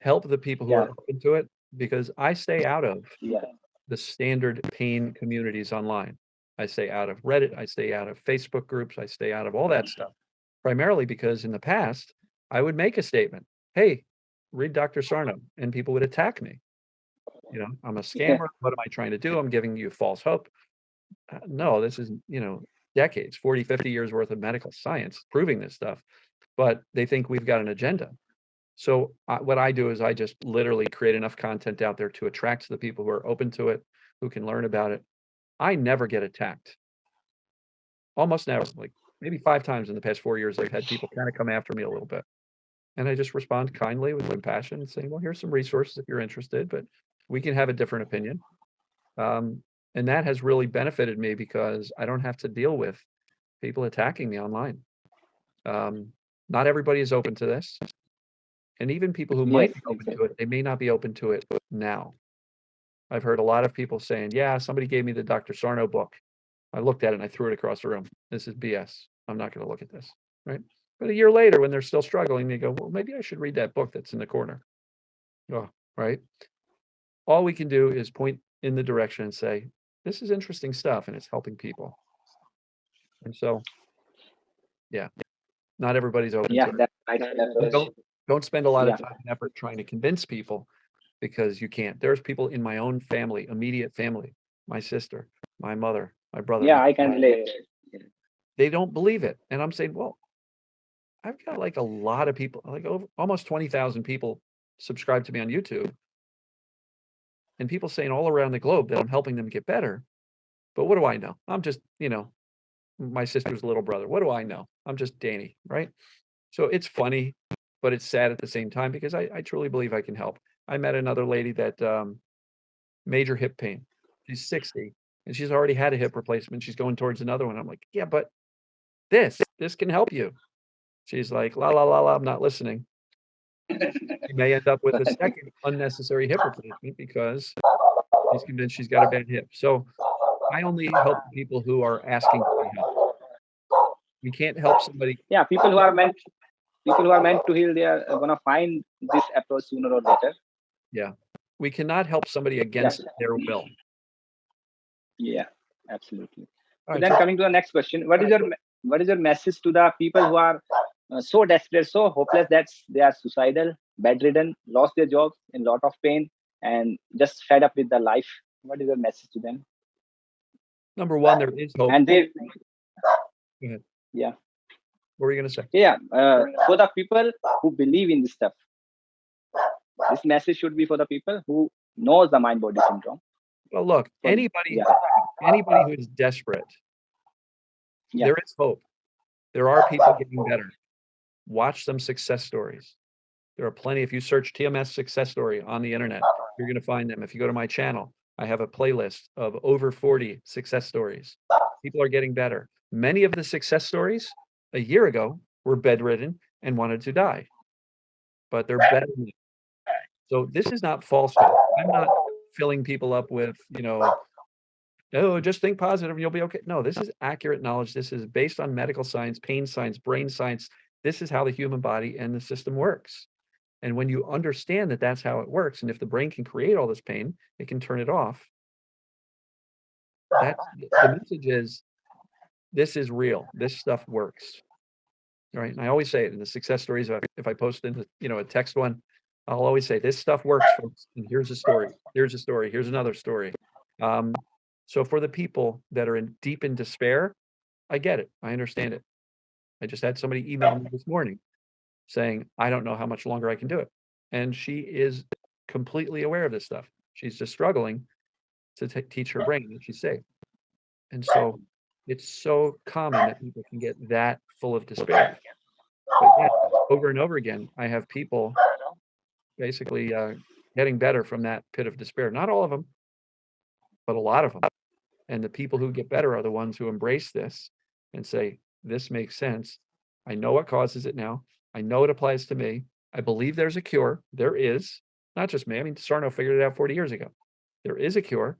help the people who yeah, are open to it, because I stay out of yeah, the standard pain communities online. I stay out of Reddit, I stay out of Facebook groups, I stay out of all that stuff. Primarily because in the past, I would make a statement, hey, read Dr. Sarno, and people would attack me. You know, I'm a yeah, scammer. What am I trying to do? I'm giving you false hope. No, this is, decades, 40, 50 years worth of medical science proving this stuff. But they think we've got an agenda. So what I do is I just literally create enough content out there to attract the people who are open to it, who can learn about it. I never get attacked. Almost never. Like maybe 5 times in the past 4 years, I've had people kind of come after me a little bit. And I just respond kindly with compassion, saying, well, here's some resources if you're interested, but we can have a different opinion. And that has really benefited me because I don't have to deal with people attacking me online. Not everybody is open to this. And even people who might Yes, be open to exactly. it, they may not be open to it now. I've heard a lot of people saying, yeah, somebody gave me the Dr. Sarno book. I looked at it and I threw it across the room. This is BS. I'm not going to look at this, right? But a year later, when they're still struggling, they go, well, maybe I should read that book that's in the corner. Oh, right? All we can do is point in the direction and say, this is interesting stuff and it's helping people. And so, yeah, not everybody's open Yeah, to it. that's right approach. Don't spend a lot of Yeah, time and effort trying to convince people because you can't. There's people in my own family, immediate family, my sister, my mother, my brother, yeah, I can relate. they don't believe it. And I'm saying, well, I've got like a lot of people, like over almost 20,000 people subscribe to me on YouTube, and people saying all around the globe that I'm helping them get better. But what do I know? I'm just, my sister's little brother. What do I know? I'm just Danny, right? So it's funny, but it's sad at the same time because I truly believe I can help. I met another lady that major hip pain. She's 60 and she's already had a hip replacement. She's going towards another one. I'm like, yeah, but this can help you. She's like, la la la la, I'm not listening. She may end up with a second unnecessary hip replacement because she's convinced she's got a bad hip. So I only help people who are asking to be helped. We can't help somebody. Yeah, people who are meant to heal, they are gonna find this approach sooner or later. Yeah. We cannot help somebody Yeah, against their will. yeah, absolutely. All So right. then, So coming to the next question, what is your message to the people who are so desperate, so hopeless that they are suicidal, bedridden, lost their jobs, in lot of pain, and just fed up with the life? What is your message to them? number one, there is hope. And they, Go ahead. yeah, What were you going to say? yeah. For the people who believe in this stuff, this message should be for the people who knows the mind body syndrome. Well, look, For anybody yeah, who is desperate, yeah, there is hope. There are people getting better. Watch some success stories. There are plenty. If you search TMS success story on the internet, you're going to find them. If you go to my channel, I have a playlist of over 40 success stories. People are getting better. Many of the success stories a year ago were bedridden and wanted to die, but they're better now. So this is not false hope. I'm not filling people up with, oh, just think positive and you'll be okay. No, this is accurate knowledge. This is based on medical science, pain science, brain science. This is how the human body and the system works. And when you understand that that's how it works, and if the brain can create all this pain, it can turn it off. That's the message is this is real. This stuff works. All right. And I always say it in the success stories. If I post into, a text one, I'll always say this stuff works, folks. And here's a story. Here's a story. Here's another story. So for the people that are deep in despair, I get it. I understand it. I just had somebody email me this morning saying, I don't know how much longer I can do it. And she is completely aware of this stuff. She's just struggling to teach her brain that she's safe. And so it's so common that people can get that full of despair. But yeah, over and over again, I have people basically getting better from that pit of despair. Not all of them, but a lot of them. And the people who get better are the ones who embrace this and say, this makes sense. I know what causes it now. I know it applies to me. I believe there's a cure. There is. Not just me. I mean, Sarno figured it out 40 years ago. There is a cure.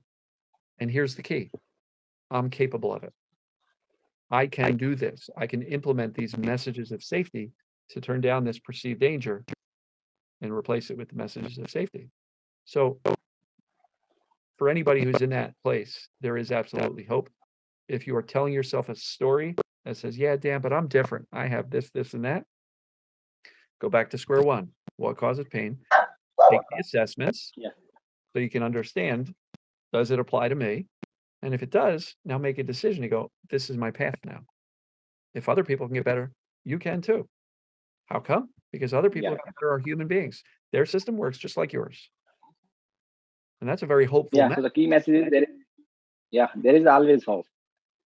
And here's the key. I'm capable of it. I can do this. I can implement these messages of safety to turn down this perceived danger and replace it with the messages of safety. So for anybody who's in that place, there is absolutely hope. If you are telling yourself a story that says, yeah, Dan, but I'm different. I have this, this, and that. Go back to square one. What causes pain? Take the assessments so you can understand, does it apply to me? And if it does, now make a decision to go, this is my path now. If other people can get better, you can too. How come? Because other people are human beings. Their system works just like yours. And that's a very hopeful message. So the key message is there is always hope.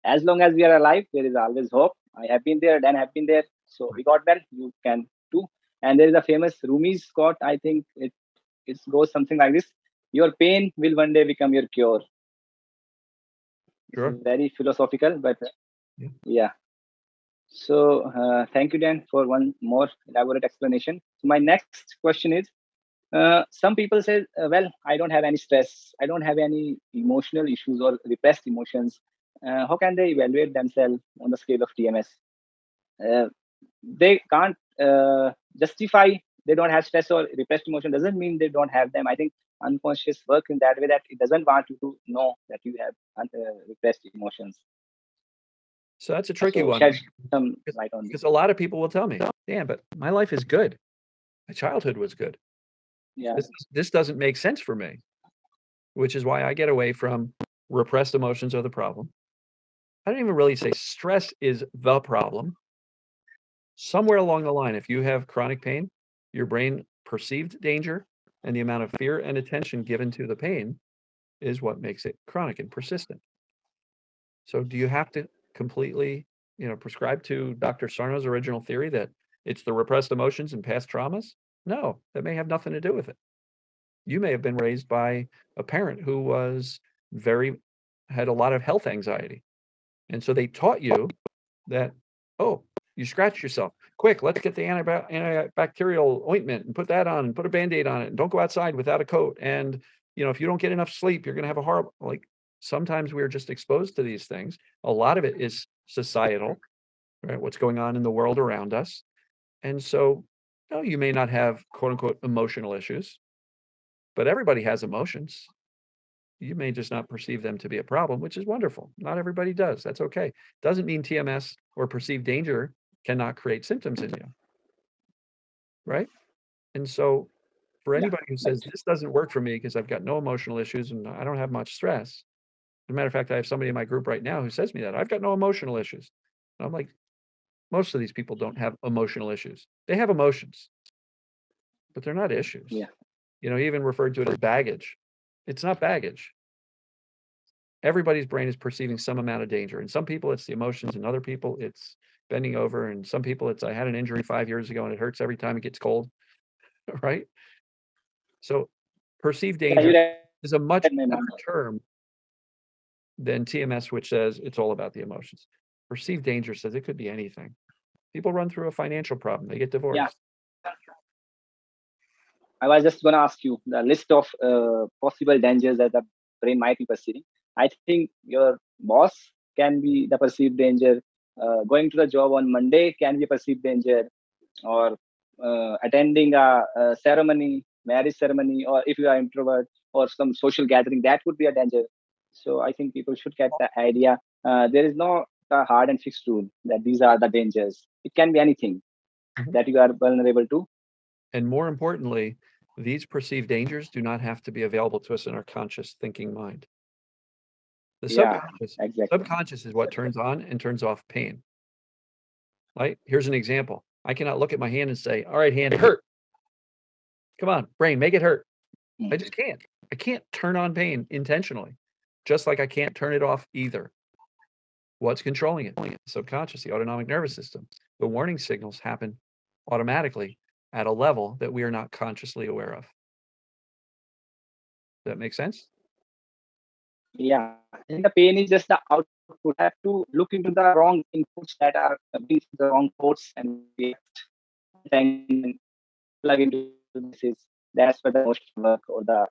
As long as we are alive, there is always hope. I have been there, Dan have been there. So we got well, you can too. And there is a famous Rumi's quote. I think it goes something like this: "Your pain will one day become your cure." This Sure. is very philosophical, but Yeah. yeah. So thank you, Dan, for one more elaborate explanation. So my next question is: some people say, "Well, I don't have any stress. I don't have any emotional issues or repressed emotions." How can they evaluate themselves on the scale of TMS? Uh, they can't justify they don't have stress or repressed emotion. Doesn't mean they don't have them. I think unconscious work in that way that it doesn't want you to know that you have repressed emotions. So that's a tricky So one shed some light on this. because a lot of people will tell me, "Dan, but my life is good. My childhood was good. Yeah, This doesn't make sense for me," which is why I get away from repressed emotions are the problem. I don't even really say stress is the problem. Somewhere along the line, if you have chronic pain, your brain perceived danger, and the amount of fear and attention given to the pain is what makes it chronic and persistent. So do you have to completely, prescribe to Dr. Sarno's original theory that it's the repressed emotions and past traumas? No, that may have nothing to do with it. You may have been raised by a parent who had a lot of health anxiety. And so they taught you that, oh, you scratch yourself. Quick, let's get the antibacterial ointment and put that on and put a Band-Aid on it. And don't go outside without a coat. And, if you don't get enough sleep, you're going to have a horrible, sometimes we're just exposed to these things. A lot of it is societal, right? What's going on in the world around us. And so, no, you may not have quote unquote emotional issues, but everybody has emotions. You may just not perceive them to be a problem, which is wonderful. Not everybody does. That's okay. Doesn't mean TMS or perceived danger cannot create symptoms in you, right? And so for yeah, anybody who right. says this doesn't work for me because I've got no emotional issues and I don't have much stress. As a matter of fact, I have somebody in my group right now who says to me that I've got no emotional issues. And I'm like, most of these people don't have emotional issues. They have emotions, but they're not issues. Yeah, He even referred to it as baggage. It's not baggage. Everybody's brain is perceiving some amount of danger. And some people it's the emotions, and other people it's bending over. And some people it's I had an injury 5 years ago and it hurts every time it gets cold, right? So perceived yeah. You danger read is a much my mind. better term than TMS, which says it's all about the emotions. Perceived danger says it could be anything. People run through a financial problem, they get Yeah, divorced. I was just gonna ask you the list of possible dangers that the brain might be perceiving. I think your boss can be the perceived danger. Going to the job on Monday can be a perceived danger, or attending a ceremony, marriage ceremony, or if you are introvert or some social gathering, that would be a danger. So I think people should get the idea. There is no hard and fixed rule that these are the dangers. It can be anything Mhm. that you are vulnerable to. And more importantly, these perceived dangers do not have to be available to us in our conscious thinking mind. The Yeah, subconscious, exactly. subconscious is what turns on and turns off pain. Right? Here's an example. I cannot look at my hand and say, all right, hand, it hurt. Come on, brain, make it hurt. I just can't. I can't turn on pain intentionally, just like I can't turn it off either. What's controlling it? The subconscious, the autonomic nervous system. The warning signals happen automatically at a level that we are not consciously aware of. Does that make sense? Yeah, and the pain is just the output. Have to look into the wrong inputs that are being the wrong ports and react and plug into this. Is that's where the most work or the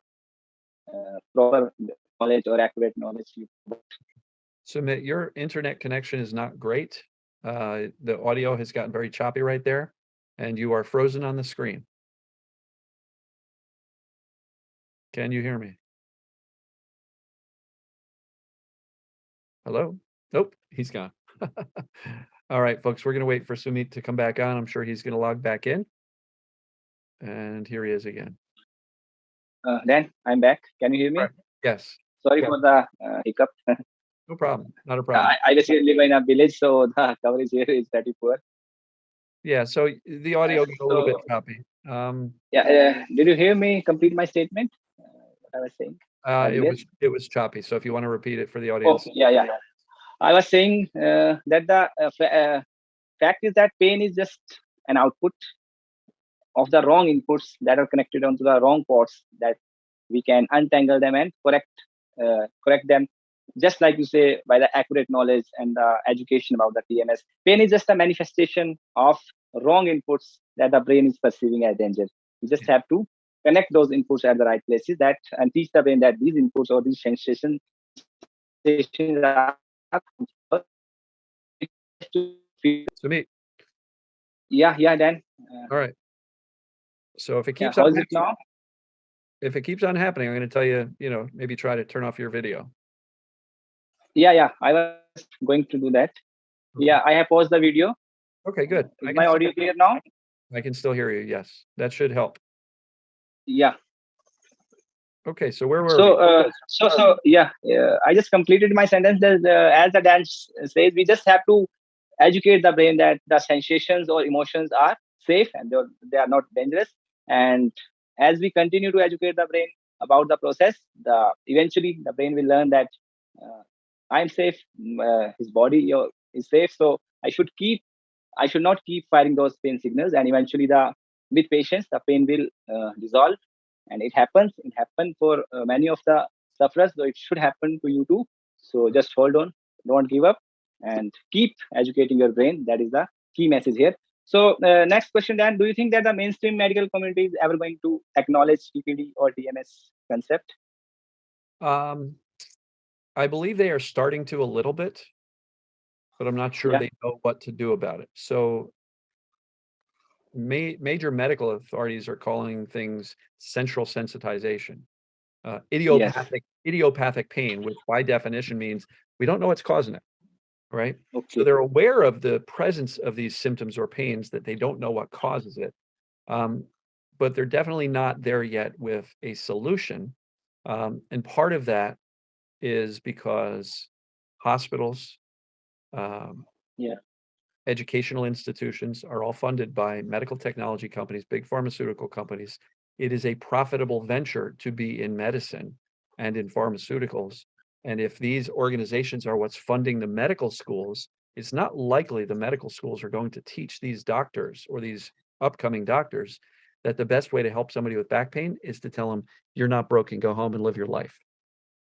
proper knowledge or accurate knowledge you put. Sumit, your internet connection is not great. The audio has gotten very choppy right there, and you are frozen on the screen. Can you hear me? Hello? Nope, he's gone. All right, folks, we're going to wait for Sumit to come back on. I'm sure he's going to log back in. And here he is again. Dan, I'm back. Can you hear me? Right. Yes. Sorry Yeah. for the hiccup. No problem. Not a problem. I basically live in a village, so the coverage here is pretty poor. Yeah, so the audio got a little bit choppy. Yeah, did you hear me complete my statement? What I was saying earlier? It was choppy. So if you want to repeat it for the Oh, audience. yeah. I was saying that the fact is that pain is just an output. of the wrong inputs that are connected onto the wrong ports, that we can untangle them and correct them, just like you say, by the accurate knowledge and the education about the TMS. Pain is just a manifestation of wrong inputs that the brain is perceiving as danger. You just have to connect those inputs at the right places, that and teach the brain that these inputs or these sensations are To me. yeah, Dan. All right. So if it Yeah, keeps how on is it now? happening, I'm going to tell you, maybe try to turn off your video. Yeah, I was going to do that. Okay. Yeah, I have paused the video. Okay, good. Is my audio clear now? I can still hear you. Yes, that should help. Yeah. Okay, so where were So, we? I just completed my sentence. That, as the dance says, we just have to educate the brain that the sensations or emotions are safe and they are not dangerous. And as we continue to educate the brain about the process, eventually the brain will learn that uh, I'm safe. His body is safe, so I should not keep firing those pain signals. And eventually, with patience, the pain will dissolve. And it happened for many of the sufferers, so it should happen to you too. So just hold on, don't give up, and keep educating your brain. That is the key message here. So next question, Dan, do you think that the mainstream medical community is ever going to acknowledge TPD or TMS concept? I believe they are starting to a little bit, but I'm not sure Yeah. they know what to do about it. So major medical authorities are calling things central sensitization, Yes. idiopathic pain, which by definition means we don't know what's causing it, right? So Okay. they're aware of the presence of these symptoms or pains, that they don't know what causes it. But they're definitely not there yet with a solution. And part of that is because hospitals, Yeah. educational institutions are all funded by medical technology companies, big pharmaceutical companies. It is a profitable venture to be in medicine and in pharmaceuticals. And if these organizations are what's funding the medical schools, it's not likely the medical schools are going to teach these doctors or these upcoming doctors that the best way to help somebody with back pain is to tell them, you're not broken, go home and live your life.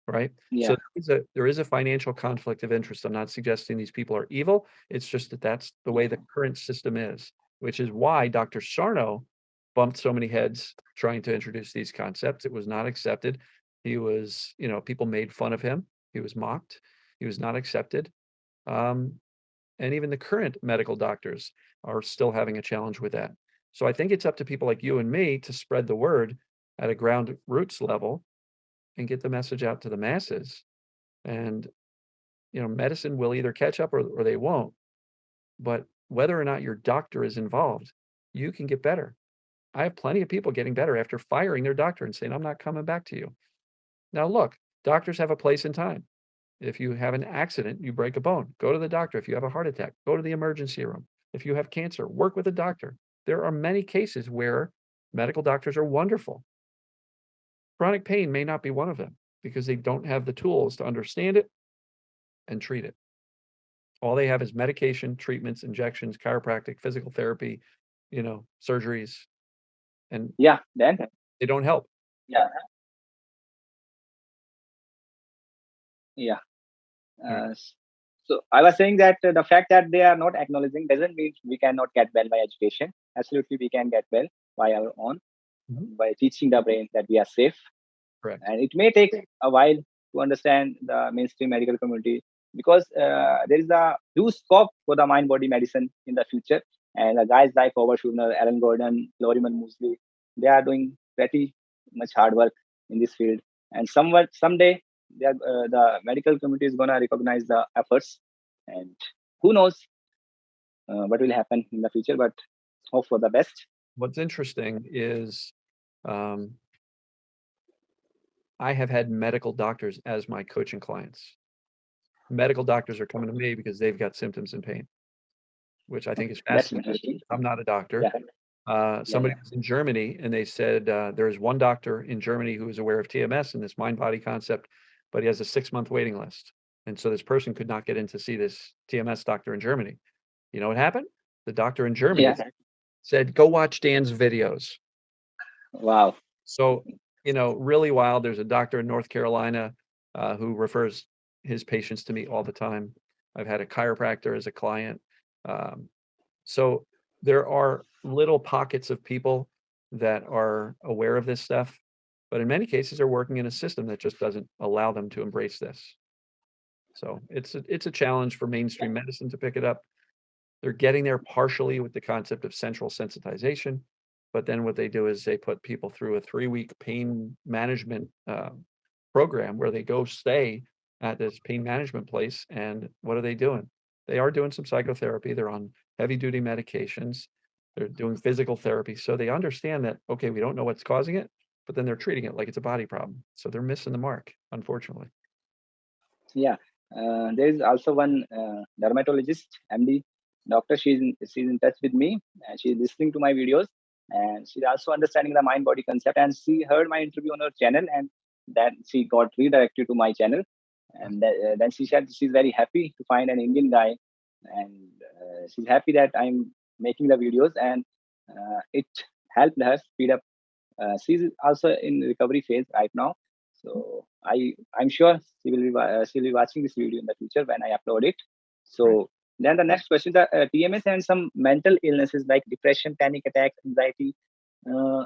Right? Yeah. So there is a financial conflict of interest. I'm not suggesting these people are evil. It's just that that's the way the current system is, which is why Dr. Sarno bumped so many heads trying to introduce these concepts. It was not accepted. He was, people made fun of him. He was mocked. He was not accepted. And even the current medical doctors are still having a challenge with that. So I think it's up to people like you and me to spread the word at a ground roots level and get the message out to the masses. And, medicine will either catch up or they won't. But whether or not your doctor is involved, you can get better. I have plenty of people getting better after firing their doctor and saying, I'm not coming back to you. Now, look, doctors have a place and time. If you have an accident, you break a bone, go to the doctor. If you have a heart attack, go to the emergency room. If you have cancer, work with a doctor. There are many cases where medical doctors are wonderful. Chronic pain may not be one of them because they don't have the tools to understand it and treat it. All they have is medication, treatments, injections, chiropractic, physical therapy, surgeries, and Yeah. Dan. they don't help. Yeah. Yeah. Right. So I was saying that the fact that they are not acknowledging doesn't mean we cannot get well by education. Absolutely, we can get well by our own, by teaching the brain that we are safe. Correct. And it may take a while to understand the mainstream medical community, because there is a huge scope for the mind-body medicine in the future. And guys like Howard Schulner, Alan Gordon, Lorimer Mosley, they are doing pretty much hard work in this field. And someday, the medical community is gonna recognize the efforts. And who knows what will happen in the future? But hope for the best. What's interesting is I have had medical doctors as my coaching clients. Medical doctors are coming to me because they've got symptoms and pain, which I think is That's fascinating. interesting. I'm not a doctor. Somebody was in Germany and they said there is one doctor in Germany who is aware of TMS and this mind-body concept, but he has a 6-month waiting list. And so this person could not get in to see this TMS doctor in Germany. You know what happened? The doctor in Germany said, go watch Dan's videos. Wow. So, really wild. There's a doctor in North Carolina who refers his patients to me all the time. I've had a chiropractor as a client. So there are little pockets of people that are aware of this stuff, but in many cases are working in a system that just doesn't allow them to embrace this. So it's a challenge for mainstream medicine to pick it up. They're getting there partially with the concept of central sensitization, but then what they do is they put people through a 3-week pain management program where they go stay at this pain management place. And what are they doing? They are doing some psychotherapy. They're on heavy duty medications. They're doing physical therapy. So they understand that, okay, we don't know what's causing it, but then they're treating it like it's a body problem. So they're missing the mark, unfortunately. Yeah. There is also one dermatologist, MD doctor. She's in touch with me, and she's listening to my videos, and she's also understanding the mind body concept. And she heard my interview on her channel, and then she got redirected to my channel. And then she said she's very happy to find an Indian guy, and she's happy that I'm making the videos, and it helped her speed up. She's also in recovery phase right now, so I'm sure she'll be watching this video in the future when I upload it. So Right. then the next question, the TMS and some mental illnesses like depression, panic attacks, anxiety. Uh,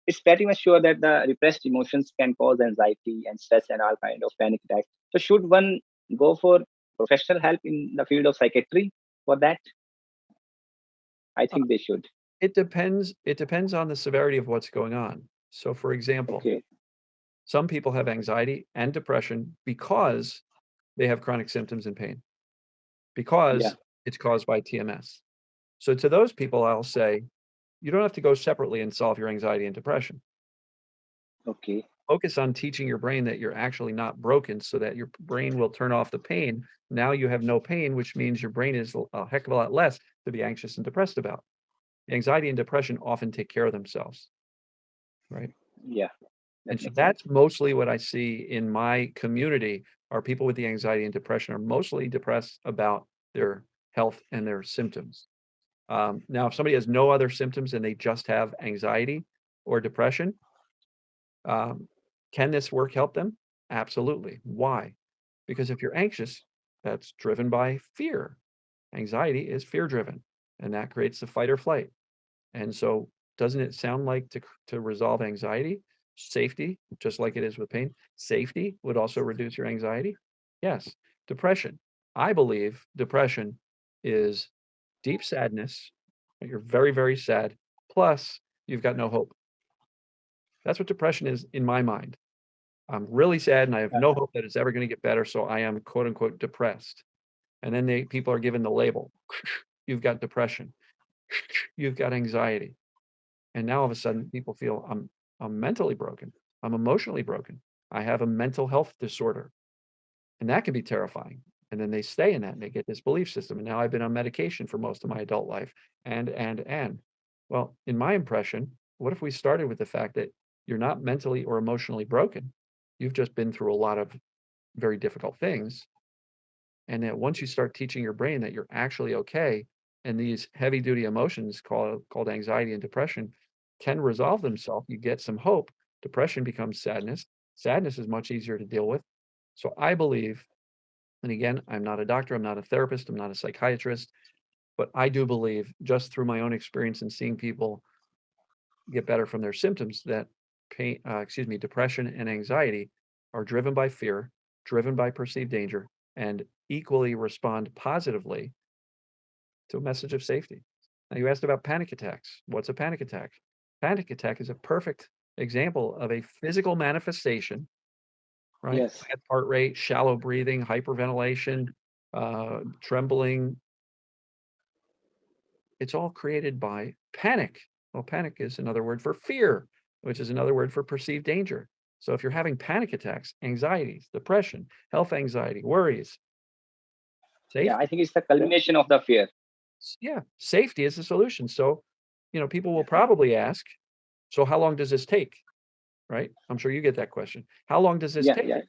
it's pretty much sure that the repressed emotions can cause anxiety and stress and all kind of panic attacks. So should one go for professional help in the field of psychiatry for that? I Uh, think they should. It depends. It depends on the severity of what's going on. So, for example, Okay. some people have anxiety and depression because they have chronic symptoms and pain, Yeah. because it's caused by TMS. So to those people, I'll say, you don't have to go separately and solve your anxiety and depression. Okay. Focus on teaching your brain that you're actually not broken so that your brain will turn off the pain. Now you have no pain, which means your brain is a heck of a lot less to be anxious and depressed about. Anxiety and depression often take care of themselves, right? Yeah. And That so makes sense. that's mostly what I see in my community are people with the anxiety and depression are mostly depressed about their health and their symptoms. Now, if somebody has no other symptoms and they just have anxiety or depression, um, can this work help them? Absolutely. Why? Because if you're anxious, that's driven by fear. Anxiety is fear driven, and that creates the fight or flight. And so, doesn't it sound like to resolve anxiety, safety, just like it is with pain, safety would also reduce your anxiety? Yes. Depression. I believe depression is deep sadness. You're very, very sad. Plus, you've got no hope. That's what depression is in my mind. I'm really sad and I have no hope that it's ever going to get better. So I am quote unquote depressed. And then people are given the label. You've got depression. You've got anxiety. And now all of a sudden people feel I'm mentally broken. I'm emotionally broken. I have a mental health disorder. And that can be terrifying. And then they stay in that and they get this belief system. And now I've been on medication for most of my adult life. And. Well, in my impression, what if we started with the fact that you're not mentally or emotionally broken? You've just been through a lot of very difficult things. And that once you start teaching your brain that you're actually okay, and these heavy duty emotions called anxiety and depression can resolve themselves, you get some hope. Depression becomes sadness. Sadness is much easier to deal with. So I believe, and again, I'm not a doctor, I'm not a therapist, I'm not a psychiatrist, but I do believe just through my own experience and seeing people get better from their symptoms that depression and anxiety are driven by fear, driven by perceived danger, and equally respond positively to a message of safety. Now, you asked about panic attacks. What's a panic attack? Panic attack is a perfect example of a physical manifestation, right? Yes. Fast heart rate, shallow breathing, hyperventilation, trembling. It's all created by panic. Well, panic is another word for fear, which is another word for perceived danger. So if you're having panic attacks, anxieties, depression, health anxiety, worries, Yeah, I safety, think it's the culmination of the fear. yeah, safety is the solution. So, people will probably ask, so how long does this take? Right? I'm sure you get that question. How long does this Yeah, take? yeah,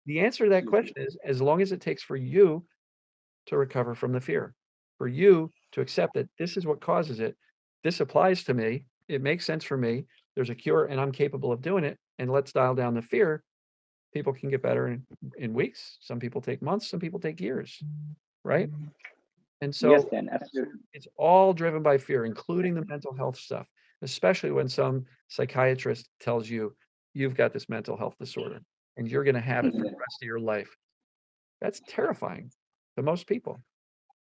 The answer to that usually. question is as long as it takes for you to recover from the fear, for you to accept that this is what causes it. this applies to me. It makes sense for me. There's a cure and I'm capable of doing it. And let's dial down the fear. People can get better in weeks. Some people take months. Some people take years, right? And Yes, so Dan, absolutely. it's all driven by fear, including the mental health stuff, especially when some psychiatrist tells you you've got this mental health disorder and you're going to have it for the rest of your life. That's terrifying to most people.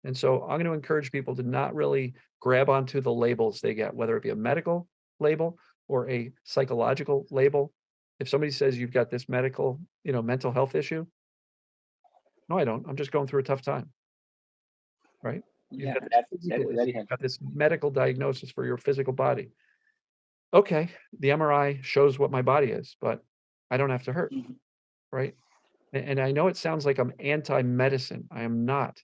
And so I'm going to encourage people to not really grab onto the labels they get, whether it be a medical label or a psychological label. If somebody says you've got this medical, mental health issue, no, I don't. I'm just going through a tough time, right? You've Yeah, got this that's physical issue, very you've helpful. got this medical diagnosis for your physical body. Okay, the MRI shows what my body is, but I don't have to hurt, Mhm. right? And I know it sounds like I'm anti-medicine. I am not.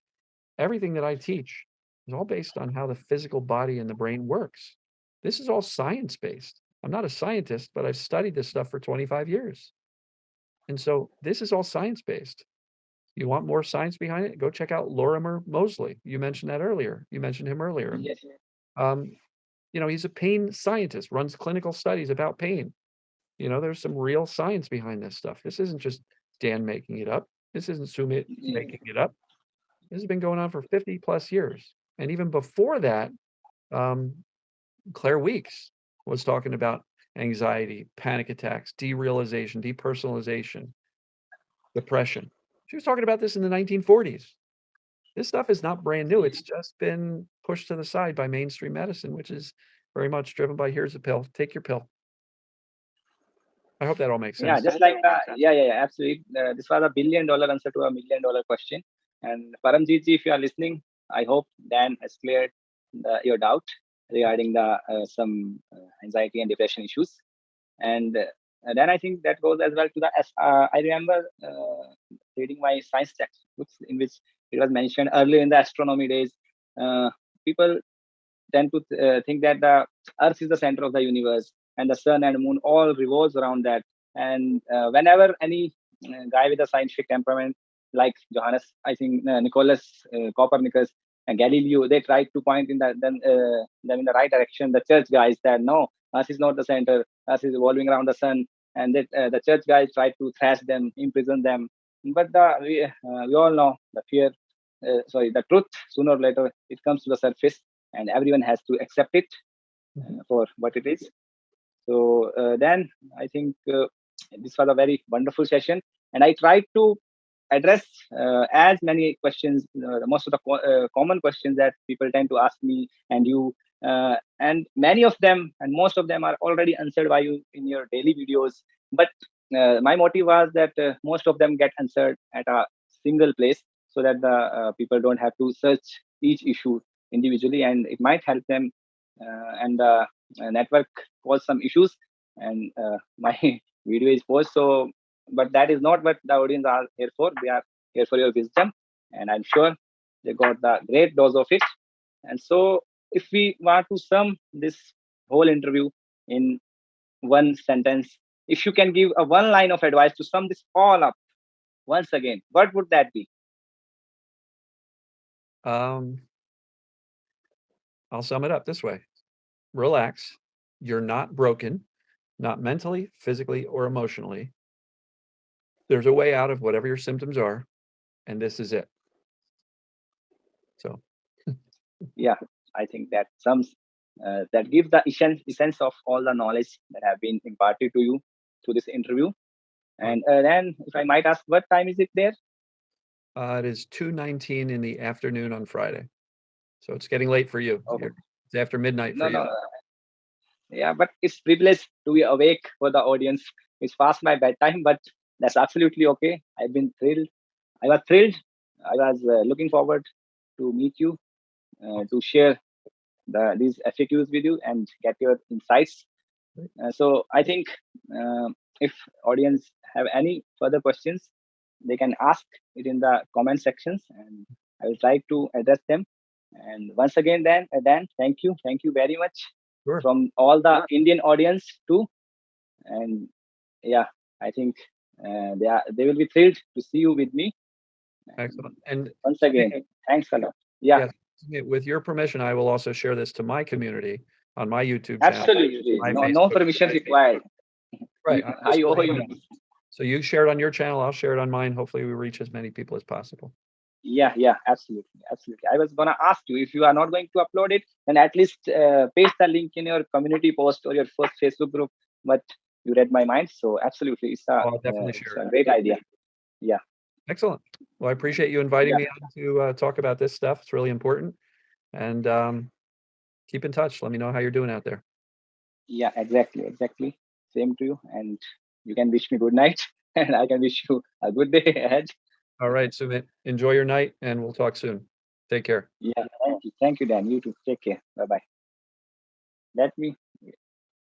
Everything that I teach is all based on how the physical body and the brain works. This is all science-based. I'm not a scientist, but I've studied this stuff for 25 years. And so this is all science-based. You want more science behind it? Go check out Lorimer Mosley. You mentioned that earlier. You mentioned him earlier. Yes. Um, he's a pain scientist, runs clinical studies about pain. There's some real science behind this stuff. This isn't just Dan making it up. This isn't Sumit making it up. This has been going on for 50 plus years. And even before that, um, Claire Weeks was talking about anxiety, panic attacks, derealization, depersonalization, depression. She was talking about this in the 1940s. This stuff is not brand new. It's just been pushed to the side by mainstream medicine, which is very much driven by here's a pill, take your pill. I hope that all makes Yeah, sense. just like yeah, absolutely. This was $1 billion answer to $1 million question. And Paramjit ji, if you are listening, I hope Dan has cleared your doubt regarding the some anxiety and depression issues. And then I think that goes as well to the. I remember reading my science textbooks in which it was mentioned earlier in the astronomy days. Uh, People tend to think that the Earth is the center of the universe, and the sun and moon all revolves around that. And whenever any guy with a scientific temperament like Johannes, I think Nicholas Copernicus and Galileo, they tried to point in them in the right direction. The church guys said, no, Earth is not the center. Earth is revolving around the sun. And the church guys tried to thrash them, imprison them. But we all know the fear, the truth, sooner or later, it comes to the surface and everyone has to accept it for what it is. So then I think this was a very wonderful session, and I tried to address as many questions, most of the common questions that people tend to ask me and you, and many of them and most of them are already answered by you in your daily videos. But my motive was that most of them get answered at a single place, so that the people don't have to search each issue individually, and it might help them. And the network caused some issues, and my video is paused. So, but that is not what the audience are here for. They are here for your wisdom, and I'm sure they got the great dose of it. And so, if we want to sum this whole interview in one sentence, if you can give a one line of advice to sum this all up once again, what would that be? I'll sum it up this way. Relax. You're not broken, not mentally, physically, or emotionally. There's a way out of whatever your symptoms are, and this is it. So, Yeah, I think that sums that gives the essence of all the knowledge that have been imparted to you through this interview. And then, if I might ask, what time is it there? it is 2:19 in the afternoon on Friday. So it's getting late for you. Okay. It's after midnight for No, you. no. Yeah, but it's privilege to be awake for the audience. It's past my bedtime, but that's absolutely okay. I've been thrilled. I was thrilled. I was looking forward to meet you, to share these FAQs with you and get your insights. So I think if audience have any further questions, they can ask it in the comment sections, and I will try to address them. And once again, Dan, thank you very much Sure. from all the Indian audience too. And yeah, I think they will be thrilled to see you with me. And Excellent. And once again, thanks a lot. Yeah. yes, with your permission, I will also share this to my community on my YouTube channel, Absolutely. my No Facebook. permission required. Right. I owe you. So you share it on your channel, I'll share it on mine. Hopefully we reach as many people as possible. Yeah, absolutely. I was gonna ask you, if you are not going to upload it, then at least paste the link in your community post or your first Facebook group. But you read my mind, so absolutely, I'll definitely it's share a it. great idea. Yeah. Excellent. Well, I appreciate you inviting me on to talk about this stuff. It's really important. And keep in touch. Let me know how you're doing out there. Yeah, exactly. Same to you. And you can wish me good night, and I can wish you a good day ahead. All right, Sumit. Enjoy your night, and we'll talk soon. Take care. Yeah, thank you, Dan. You too. Take care. Bye bye. Let me